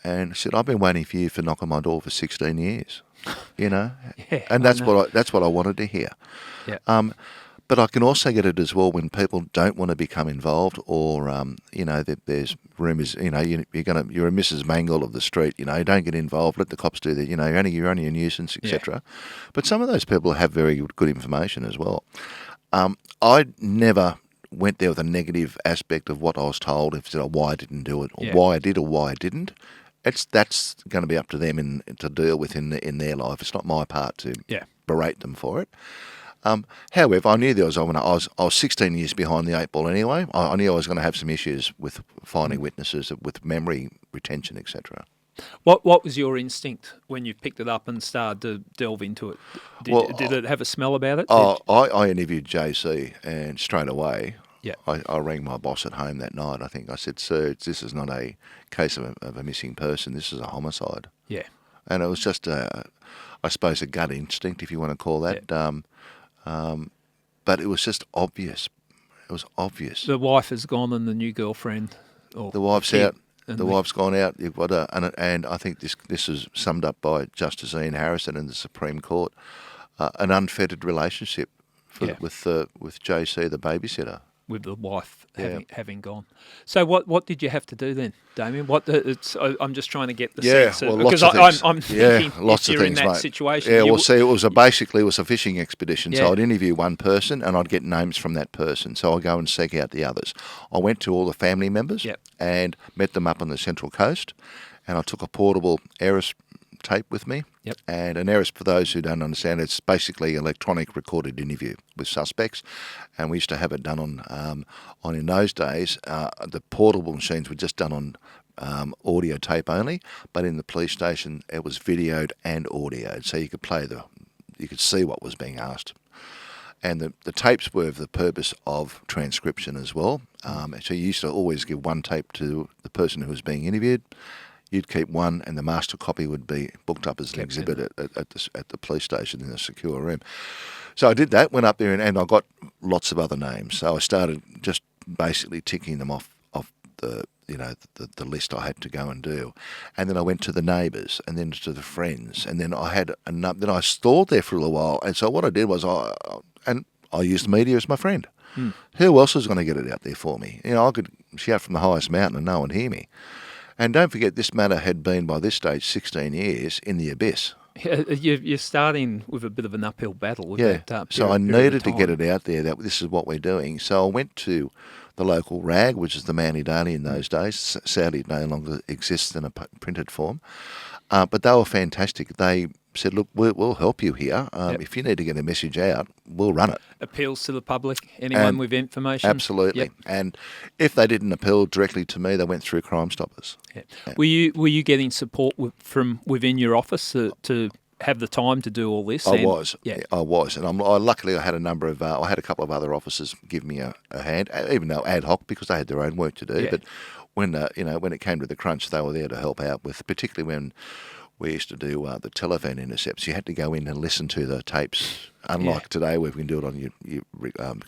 and said, I've been waiting for you to knock on my door for 16 years, you know? Yeah, and that's what I wanted to hear. Yeah. But I can also get it as well when people don't want to become involved, or you know, there's rumours. You know, you're a Mrs. Mangle of the street. You know, don't get involved. Let the cops do that. You know, you're only a nuisance, etc. But some of those people have very good information as well. I never went there with a negative aspect of what I was told, if why I didn't do it, or why I did or why I didn't. That's going to be up to them to deal with in their life. It's not my part to berate them for it. However, I knew I was 16 years behind the eight ball anyway. I knew I was going to have some issues with finding witnesses, with memory retention, etc. What was your instinct when you picked it up and started to delve into it? Did it have a smell about it? I interviewed JC, and straight away Yeah. I rang my boss at home that night. I think I said, "Sir, this is not a case of a missing person. This is a homicide." Yeah. And it was just I suppose a gut instinct, if you want to call that. But it was just obvious. It was obvious. The wife has gone and the new girlfriend. Or The wife's kid, out. The wife's gone out. You've got and I think this is summed up by Justice Ian Harrison in the Supreme Court. An unfettered relationship with JC, the babysitter. With the wife having gone. So what did you have to do then, Damian? I'm just trying to get the sense of, lots because of things. I'm thinking lots if of you're things, in that mate. situation. Yeah, well, see, it was a fishing expedition. Yeah. So I'd interview one person and I'd get names from that person. So I'd go and seek out the others. I went to all the family members and met them up on the Central Coast, and I took a portable Eris tape with me. Yep. And an Eris, for those who don't understand, it's basically electronic recorded interview with suspects, and we used to have it done on in those days. The portable machines were just done on audio tape only, but in the police station it was videoed and audioed, so you could see what was being asked. And the tapes were for the purpose of transcription as well. So you used to always give one tape to the person who was being interviewed. You'd keep one, and the master copy would be booked up as an exhibit at the police station in a secure room. So I did that, went up there, and I got lots of other names. So I started just basically ticking them off the list I had to go and do, and then I went to the neighbours, and then to the friends, and then I had then I stalled there for a little while. And so what I did was I used the media as my friend. Who else was going to get it out there for me? You know, I could shout from the highest mountain and no one hear me. And don't forget, this matter had been, by this stage, 16 years in the abyss. You're starting with a bit of an uphill battle with that so I period needed of to time. get it out there that this is what we're doing. So I went to the local rag, which is the Manly Daily in those days. Sadly, it no longer exists in a printed form. But they were fantastic. They said, look, we'll help you here. If you need to get a message out, we'll run it. Appeals to the public, anyone with information? Absolutely. Yep. And if they didn't appeal directly to me, they went through Crime Stoppers. Yeah. Were you getting support from within your office to have the time to do all this? I was. And luckily I had I had a couple of other officers give me a hand, even though ad hoc, because they had their own work to do. Yeah. But when it came to the crunch, they were there to help out with, particularly when we used to do the telephone intercepts. You had to go in and listen to the tapes. Unlike today, where we can do it on your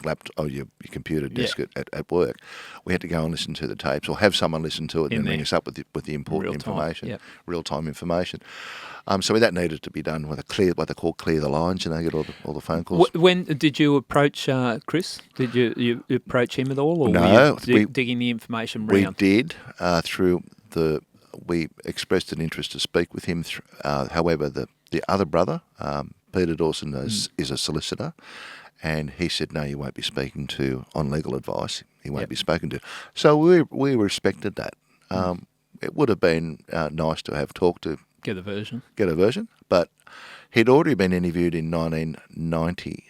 laptop or your computer desk at work, we had to go and listen to the tapes, or have someone listen to it and then ring us up with the important information, real-time information. So that needed to be done with what they call clear the lines. Get all the phone calls. When did you approach Chris? Did you approach him at all, or no? Were you digging the information round? We did through the. We expressed an interest to speak with him. However, the other brother, Peter Dawson, is a solicitor, and he said, no, you won't be speaking to on legal advice. He won't be spoken to. So we respected that. It would have been nice to have talked to Get a version, but he'd already been interviewed in 1990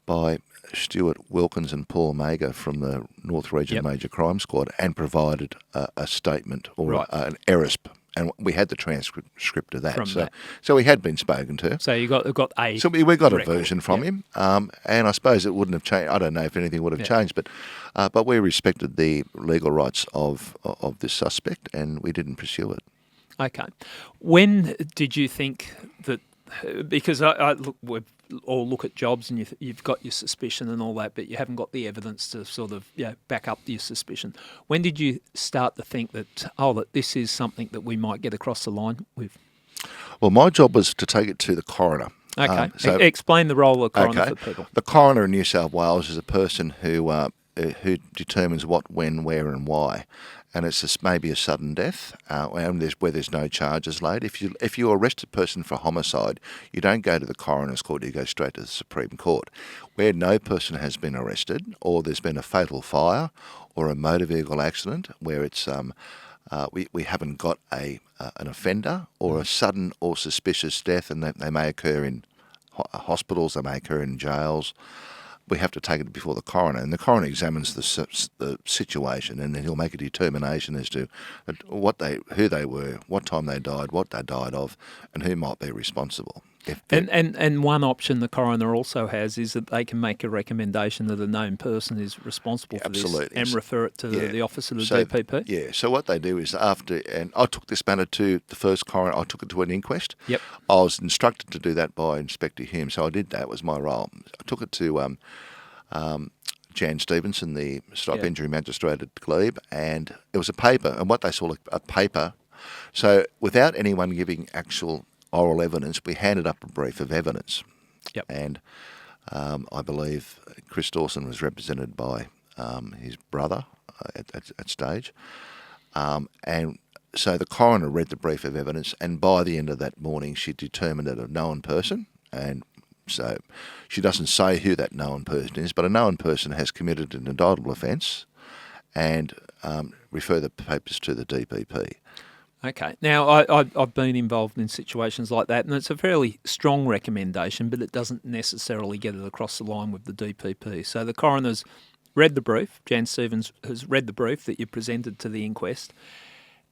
by Stuart Wilkins and Paul Mager from the North Region Major Crime Squad, and provided a statement or an ERISP, and we had the transcript of that. So he had been spoken to. So you got a. So we got a version from him, and I suppose it wouldn't have changed. I don't know if anything would have changed, but we respected the legal rights of this suspect, and we didn't pursue it. Okay. When did you think that? Because I look, we all look at jobs, and you've got your suspicion and all that, but you haven't got the evidence to sort of back up your suspicion. When did you start to think that this is something that we might get across the line with? Well, my job was to take it to the coroner. Okay. Explain the role of the coroner for people. The coroner in New South Wales is a person who determines what, when, where, and why. And it's maybe a sudden death, and where there's no charges laid. If you arrest a person for homicide, you don't go to the coroner's court, you go straight to the Supreme Court. Where no person has been arrested, or there's been a fatal fire, or a motor vehicle accident, where it's we haven't got an offender, or a sudden or suspicious death, and they may occur in hospitals, they may occur in jails. We have to take it before the coroner, and the coroner examines the situation, and then he'll make a determination as to who they were, what time they died, what they died of, and who might be responsible. And one option the coroner also has is that they can make a recommendation that a known person is responsible for this, and refer it to the office of the DPP. Yeah. So what they do is and I took this matter to the first coroner. I took it to an inquest. Yep. I was instructed to do that by Inspector Hume, so I did that. It was my role. I took it to Jan Stevenson, the Stop Injury Magistrate at Glebe, and it was a paper. And what they saw, a paper. So without anyone giving actual oral evidence, we handed up a brief of evidence. Yep. And I believe Chris Dawson was represented by his brother at stage. And so the coroner read the brief of evidence, and by the end of that morning, she determined that a known person, and so she doesn't say who that known person is, but a known person has committed an indictable offence, and refer the papers to the DPP. Okay. Now, I've been involved in situations like that, and it's a fairly strong recommendation, but it doesn't necessarily get it across the line with the DPP. So the coroner's read the brief, Jan Stevens has read the brief that you presented to the inquest,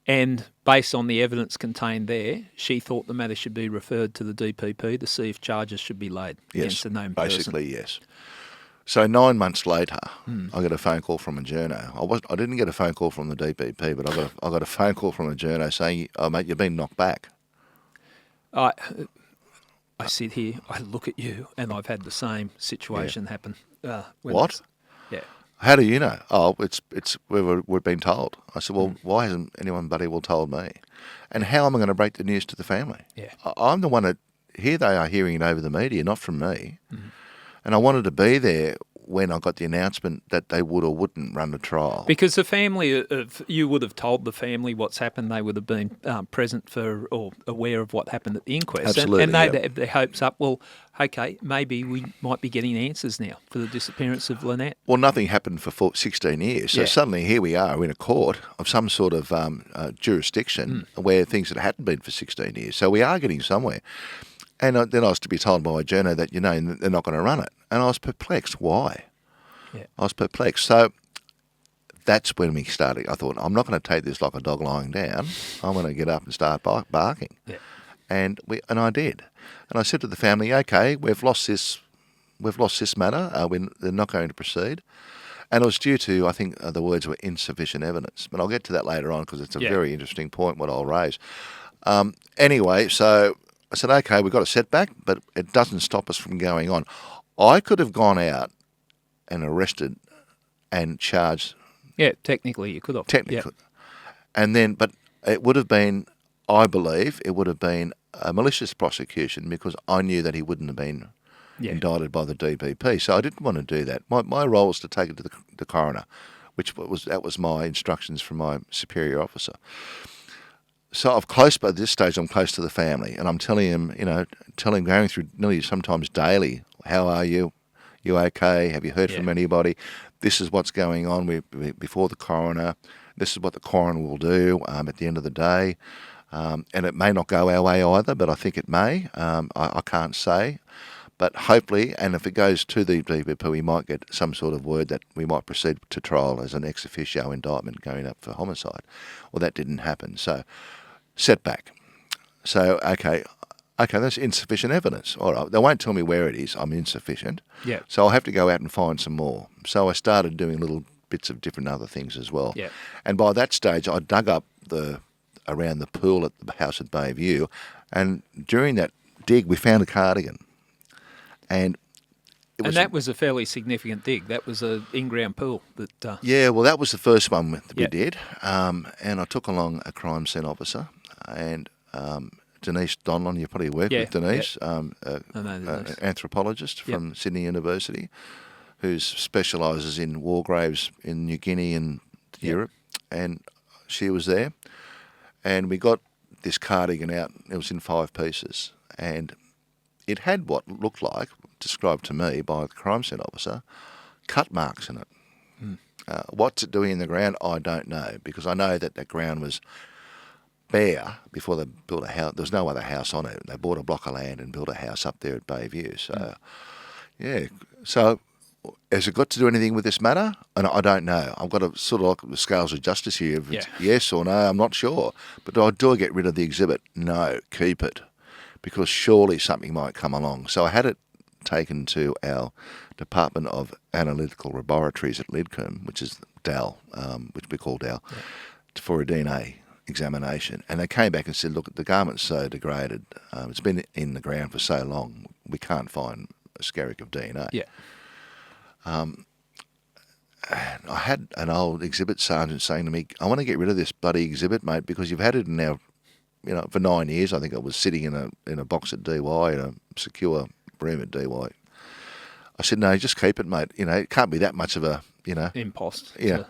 and based on the evidence contained there, she thought the matter should be referred to the DPP to see if charges should be laid against a known person. Basically, yes. So 9 months later, I got a phone call from a journo. I didn't get a phone call from the DPP, but I got a phone call from a journo saying, "Oh mate, you've been knocked back." I sit here, I look at you, and I've had the same situation happen. What? Yeah. How do you know? Oh, we've been told. I said, well, why hasn't anyone bloody well told me? And how am I going to break the news to the family? Yeah. I'm the one that, here they are hearing it over the media, not from me. Mm-hmm. And I wanted to be there when I got the announcement that they would or wouldn't run the trial. Because the family, you would have told the family what's happened. They would have been present for or aware of what happened at the inquest. Absolutely, And they'd have their hopes up, well, okay, maybe we might be getting answers now for the disappearance of Lynette. Well, nothing happened for 16 years. So suddenly here we are in a court of some sort of jurisdiction where things that hadn't been for 16 years. So we are getting somewhere. And then I was to be told by a journo that, they're not going to run it. And I was perplexed. Why? Yeah. I was perplexed. So that's when we started. I thought, I'm not going to take this like a dog lying down. I'm going to get up and start barking. Yeah. And I did. And I said to the family, okay, we've lost this matter. They're not going to proceed. And it was due to, I think the words were insufficient evidence. But I'll get to that later on because it's a very interesting point what I'll raise. Anyway, so I said, okay, we've got a setback, but it doesn't stop us from going on. I could have gone out and arrested and charged. Yeah, technically you could have. Technically. Yeah. And then, but it would have been, I believe, it would have been a malicious prosecution because I knew that he wouldn't have been indicted by the DPP. So I didn't want to do that. My role was to take it to the coroner, that was my instructions from my superior officer. So by this stage, I'm close to the family, and I'm telling him, going through nearly sometimes daily, how are you? You okay? Have you heard from anybody? This is what's going on before the coroner. This is what the coroner will do at the end of the day. And it may not go our way either, but I think it may. I can't say. But hopefully, and if it goes to the DPP, we might get some sort of word that we might proceed to trial as an ex officio indictment going up for homicide. Well, that didn't happen. So, setback. So, okay, that's insufficient evidence. All right, they won't tell me where it is. I'm insufficient. Yeah. So I'll have to go out and find some more. So I started doing little bits of different other things as well. Yeah. And by that stage, I dug up around the pool at the house at Bayview, and during that dig, we found a cardigan. And that was a fairly significant dig. That was an in-ground pool. Yeah, well, that was the first one that we did. And I took along a crime scene officer and Denise Donlon. You probably worked with Denise, an anthropologist from Sydney University, who specialises in war graves in New Guinea and Europe. And she was there. And we got this cardigan out. It was in 5 pieces. And it had what looked like, described to me by the crime scene officer, cut marks in it. What's it doing in the ground, I don't know, because I know that ground was bare before they built a house. There was no other house on it. They bought a block of land and built a house up there at Bayview. So, So, has it got to do anything with this matter? And I don't know. I've got to sort of look at the scales of justice here. If it's yes or no, I'm not sure. But do I get rid of the exhibit? No, keep it. Because surely something might come along. So I had it taken to our Department of Analytical Laboratories at Lidcombe, which is DAL, which we call DAL, for a DNA examination. And they came back and said, look, the garment's so degraded. It's been in the ground for so long, we can't find a skerrick of DNA. Yeah. I had an old exhibit sergeant saying to me, I want to get rid of this bloody exhibit, mate, because you've had it in our... for 9 years, I think it was sitting in a box at DY, in a secure room at DY. I said, no, just keep it, mate. It can't be that much of a, impost. Yeah.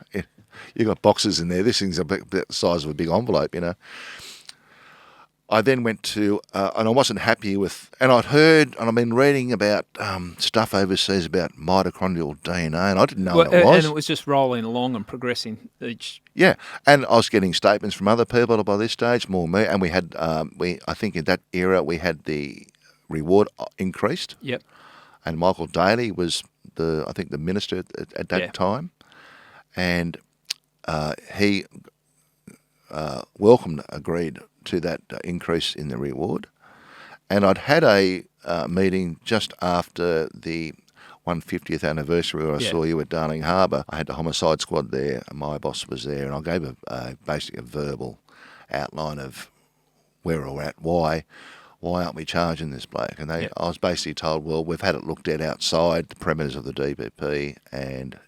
You got boxes in there. This thing's about the size of a big envelope, I then went to, and I wasn't happy with, and I'd heard, and I've been reading about stuff overseas about mitochondrial DNA, and I didn't know what it was. And it was just rolling along and progressing each. Yeah, and I was getting statements from other people by this stage, more me, and we had, I think in that era, we had the reward increased. Yep. And Michael Daly was I think the minister at that time, and he agreed to that increase in the reward. And I'd had a meeting just after the 150th anniversary where I saw you at Darling Harbour. I had the homicide squad there, and my boss was there, and I gave basically a verbal outline of where we're at, why aren't we charging this bloke? And I was basically told, well, we've had it looked at outside the perimeters of the DPP, and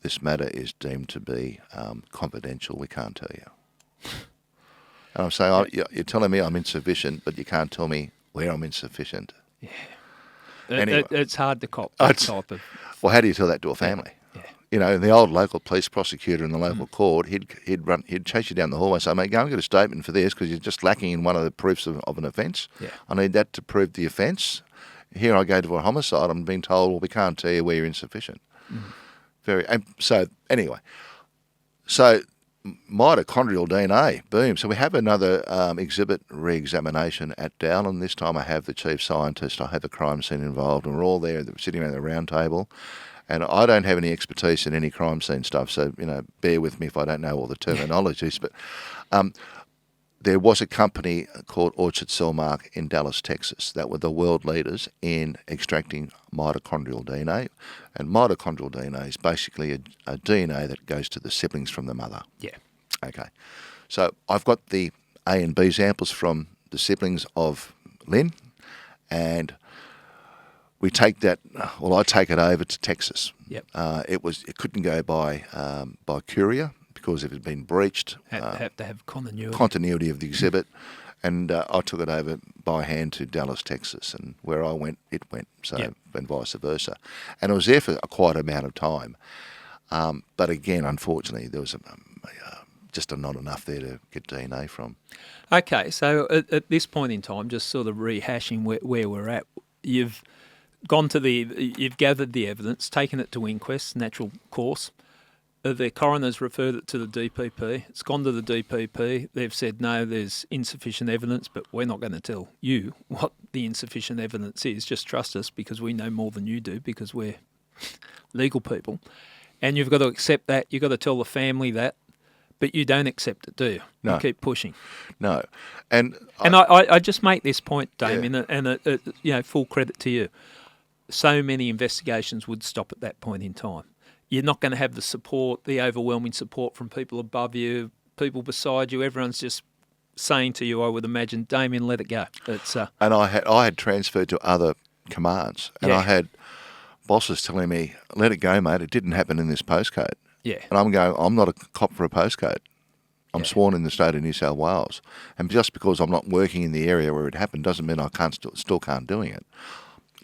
this matter is deemed to be confidential. We can't tell you. And I'm saying, you're telling me I'm insufficient, but you can't tell me where I'm insufficient. Yeah. Anyway, it's hard to cop that type of tough. Well, how do you tell that to a family? Yeah. You know, the old local police prosecutor in the local court, he'd chase you down the hallway and say, mate, go and get a statement for this because you're just lacking in one of the proofs of an offence. Yeah. I need that to prove the offence. Here I go to a homicide. I'm being told, well, we can't tell you where you're insufficient. So anyway, so mitochondrial DNA, boom. So we have another exhibit re-examination at Dowland. This time I have the chief scientist, I have a crime scene involved, and we're all there sitting around the round table. And I don't have any expertise in any crime scene stuff, so, you know, bear with me if I don't know all the terminologies. But there was a company called Orchard Cellmark in Dallas, Texas, that were the world leaders in extracting mitochondrial DNA. And mitochondrial DNA is basically a DNA that goes to the siblings from the mother. Yeah. Okay. So I've got the A and B samples from the siblings of Lynn, and we take that. Well, I take it over to Texas. Yep. It couldn't go by courier because it had been breached. Have to have Continuity of the exhibit, and I took it over by hand to Dallas, Texas, and where I went, it went. So and vice versa, and I was there for quite a amount of time. But again, unfortunately, there was just not enough there to get DNA from. Okay, so at this point in time, just sort of rehashing where we're at, you've gathered the evidence, taken it to inquest, natural course. The coroner's referred it to the DPP. It's gone to the DPP. They've said, no, there's insufficient evidence, but we're not going to tell you what the insufficient evidence is. Just trust us because we know more than you do because we're legal people. And you've got to accept that. You've got to tell the family that. But you don't accept it, do you? No. You keep pushing. No. And I just make this point, Damian, and full credit to you. So many investigations would stop at that point in time. You're not going to have the support, the overwhelming support from people above you, people beside you. Everyone's just saying to you, I would imagine, Damian, let it go. And I had transferred to other commands, and I had bosses telling me, let it go, mate. It didn't happen in this postcode. Yeah. And I'm going, I'm not a cop for a postcode. I'm sworn in the state of New South Wales. And just because I'm not working in the area where it happened doesn't mean I still can't doing it.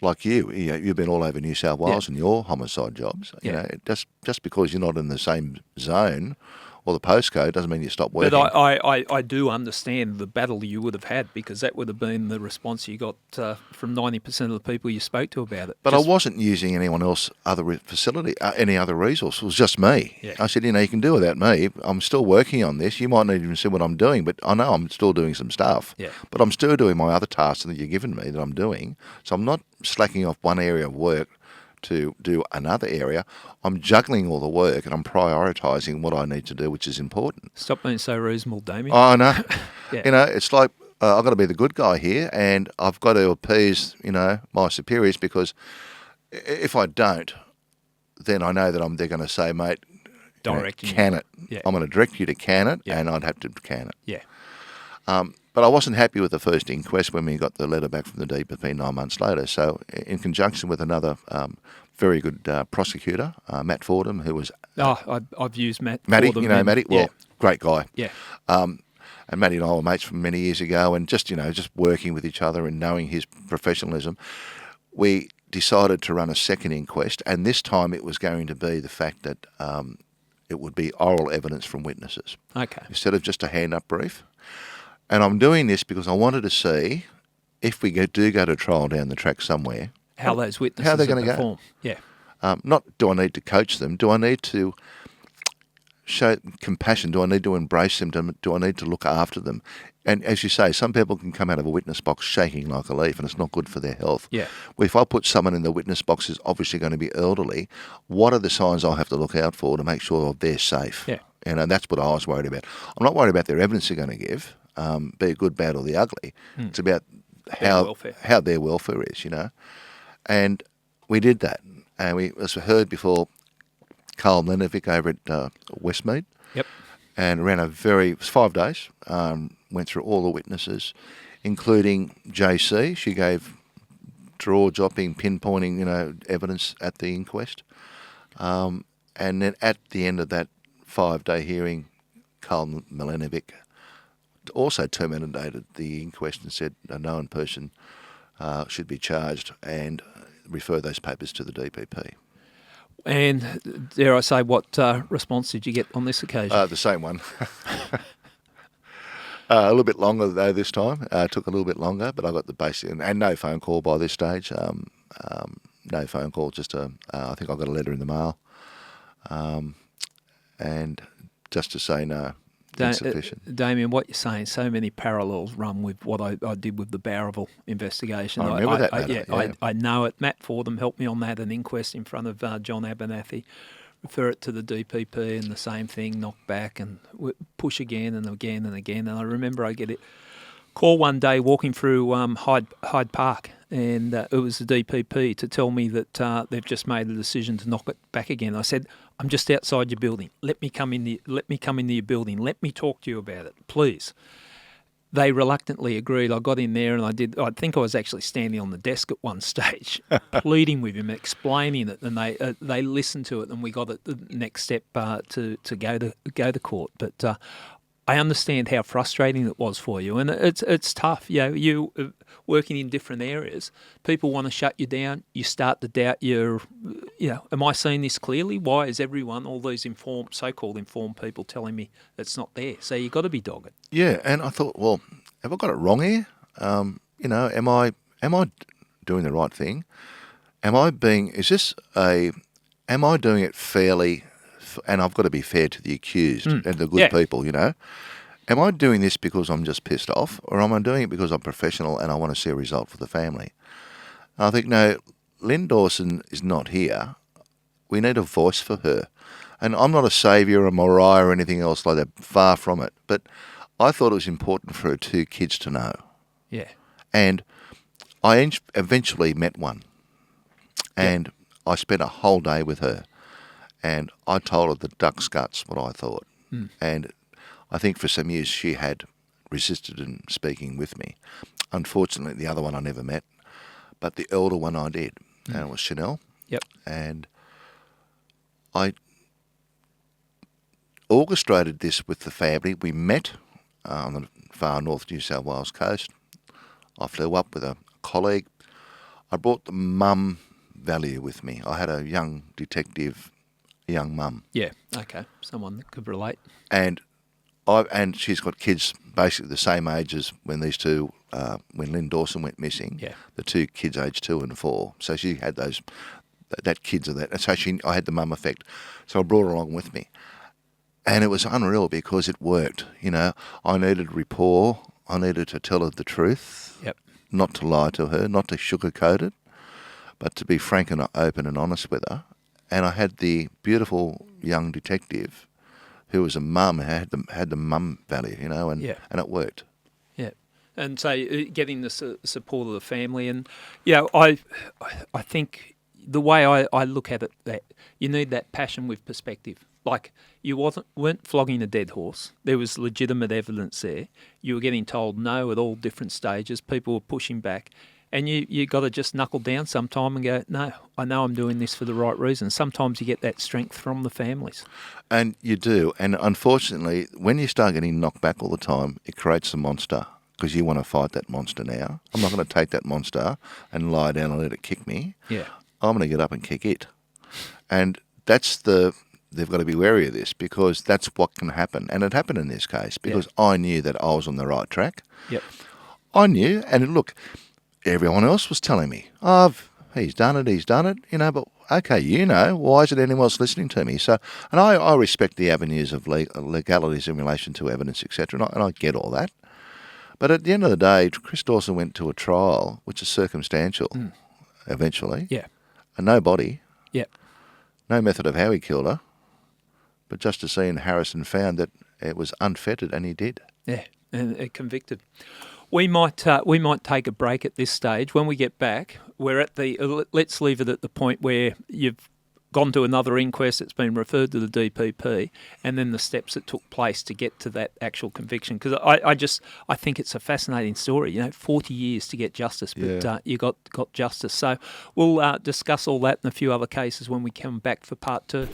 Like you've been all over New South Wales in your homicide jobs. You know, just because you're not in the same zone or the postcode doesn't mean you stop working. But I do understand the battle you would have had because that would have been the response you got from 90% of the people you spoke to about it. But I wasn't using anyone else, any other resource. It was just me. Yeah. I said, you can do without me. I'm still working on this. You might not even see what I'm doing, but I know I'm still doing some stuff. Yeah. But I'm still doing my other tasks that you've given me that I'm doing. So I'm not slacking off one area of work to do another area. I'm juggling all the work and I'm prioritising what I need to do, which is important. Stop being so reasonable, Damian. Oh, no. It's like I've got to be the good guy here and I've got to appease, my superiors because if I don't, then I know that they're going to say, mate, can it. Yeah. I'm going to direct you to can it and I'd have to can it. Yeah. But I wasn't happy with the first inquest when we got the letter back from the DPP 9 months later. So in conjunction with another very good prosecutor, Matt Fordham, who was... I've used Matty, Fordham. You know Matty? Well, great guy. Yeah. And Matty and I were mates from many years ago and just working with each other and knowing his professionalism, we decided to run a second inquest, and this time it was going to be the fact that it would be oral evidence from witnesses. Okay. Instead of just a hand-up brief. And I'm doing this because I wanted to see if we do go to trial down the track somewhere, how those witnesses how they're going to perform. Yeah. Not do I need to coach them? Do I need to show compassion? Do I need to embrace them? Do I need to look after them? And as you say, some people can come out of a witness box shaking like a leaf and it's not good for their health. Yeah. Well, if I put someone in the witness box who's obviously going to be elderly, what are the signs I'll have to look out for to make sure they're safe? Yeah. And that's what I was worried about. I'm not worried about their evidence they're going to give, be it good, bad or the ugly. It's about how their welfare is, And we did that. And as we heard before, Carl Lenovic over at Westmead. Yep. And ran it was 5 days, went through all the witnesses, including JC. She gave draw-dropping, pinpointing, evidence at the inquest. And then at the end of that 5-day hearing, Carl Milanovic also terminated the inquest and said a known person should be charged and refer those papers to the DPP. And dare I say, what response did you get on this occasion? The same one. A little bit longer though this time. Took a little bit longer, but I got the basic and no phone call by this stage. No phone call. Just I think I got a letter in the mail, and just to say no. Insufficient. Damian, what you're saying, so many parallels run with what I did with the Bowraville investigation. I remember that matter. I know it. Matt Fordham helped me on that, an inquest in front of John Abernathy. Refer it to the DPP and the same thing, knock back and push again and again and again. And I remember I get it call one day walking through Hyde Park, and it was the DPP to tell me that they've just made a decision to knock it back again. I said, I'm just outside your building. Let me come into your building. Let me talk to you about it, please. They reluctantly agreed. I got in there and I think I was actually standing on the desk at one stage, pleading with him, explaining it, and they listened to it, and we got it the next step to go to court. But I understand how frustrating it was for you, and it's tough. You working in different areas, people want to shut you down. You start to doubt am I seeing this clearly? Why is everyone, all these so-called informed people, telling me it's not there? So you got to be dogged. Yeah, and I thought, well, have I got it wrong here? Am I doing the right thing? Am I doing it fairly? And I've got to be fair to the accused and the good people, Am I doing this because I'm just pissed off, or am I doing it because I'm professional and I want to see a result for the family? And I think, no, Lynette Dawson is not here. We need a voice for her. And I'm not a saviour, a Mariah or anything else like that, far from it. But I thought it was important for her two kids to know. Yeah. And I eventually met one. And I spent a whole day with her. And I told her the duck's guts what I thought. And I think for some years she had resisted in speaking with me. Unfortunately, the other one I never met, but the elder one I did, and it was Chanel. Yep. And I orchestrated this with the family. We met on the far north New South Wales coast. I flew up with a colleague. I brought the mum value with me. I had a young detective, a young mum. Yeah, okay. Someone that could relate. And she's got kids basically the same age as when these two, when Lynette Dawson went missing. Yeah. The two kids aged 2 and 4. So she had that kids of that. And so I had the mum effect. So I brought her along with me. And it was unreal because it worked. I needed rapport. I needed to tell her the truth. Yep. Not to lie to her, not to sugarcoat it, but to be frank and open and honest with her. And I had the beautiful young detective who was a mum, had the mum value, and it worked. Yeah, and so getting the support of the family, and I think the way I look at it, that you need that passion with perspective. Like you weren't flogging a dead horse. There was legitimate evidence there. You were getting told no at all different stages. People were pushing back. And you got to just knuckle down sometime and go, no, I know I'm doing this for the right reason. Sometimes you get that strength from the families. And you do. And unfortunately, when you start getting knocked back all the time, it creates a monster because you want to fight that monster now. I'm not going to take that monster and lie down and let it kick me. Yeah. I'm going to get up and kick it. And they've got to be wary of this because that's what can happen. And it happened in this case because I knew that I was on the right track. Yep. I knew. And look, everyone else was telling me, he's done it, but okay, why isn't anyone else listening to me? So, and I respect the avenues of legalities in relation to evidence, etc., and I get all that. But at the end of the day, Chris Dawson went to a trial, which is circumstantial, eventually. Yeah. And no body. Yeah. No method of how he killed her. But Justice Ian Harrison found that it was unfettered, and he did. Yeah, and convicted. We might take a break at this stage. When we get back, we're at let's leave it at the point where you've gone to another inquest, it's been referred to the DPP, and then the steps that took place to get to that actual conviction. Because I think it's a fascinating story. 40 years to get justice, but you got justice. So we'll discuss all that and a few other cases when we come back for part 2.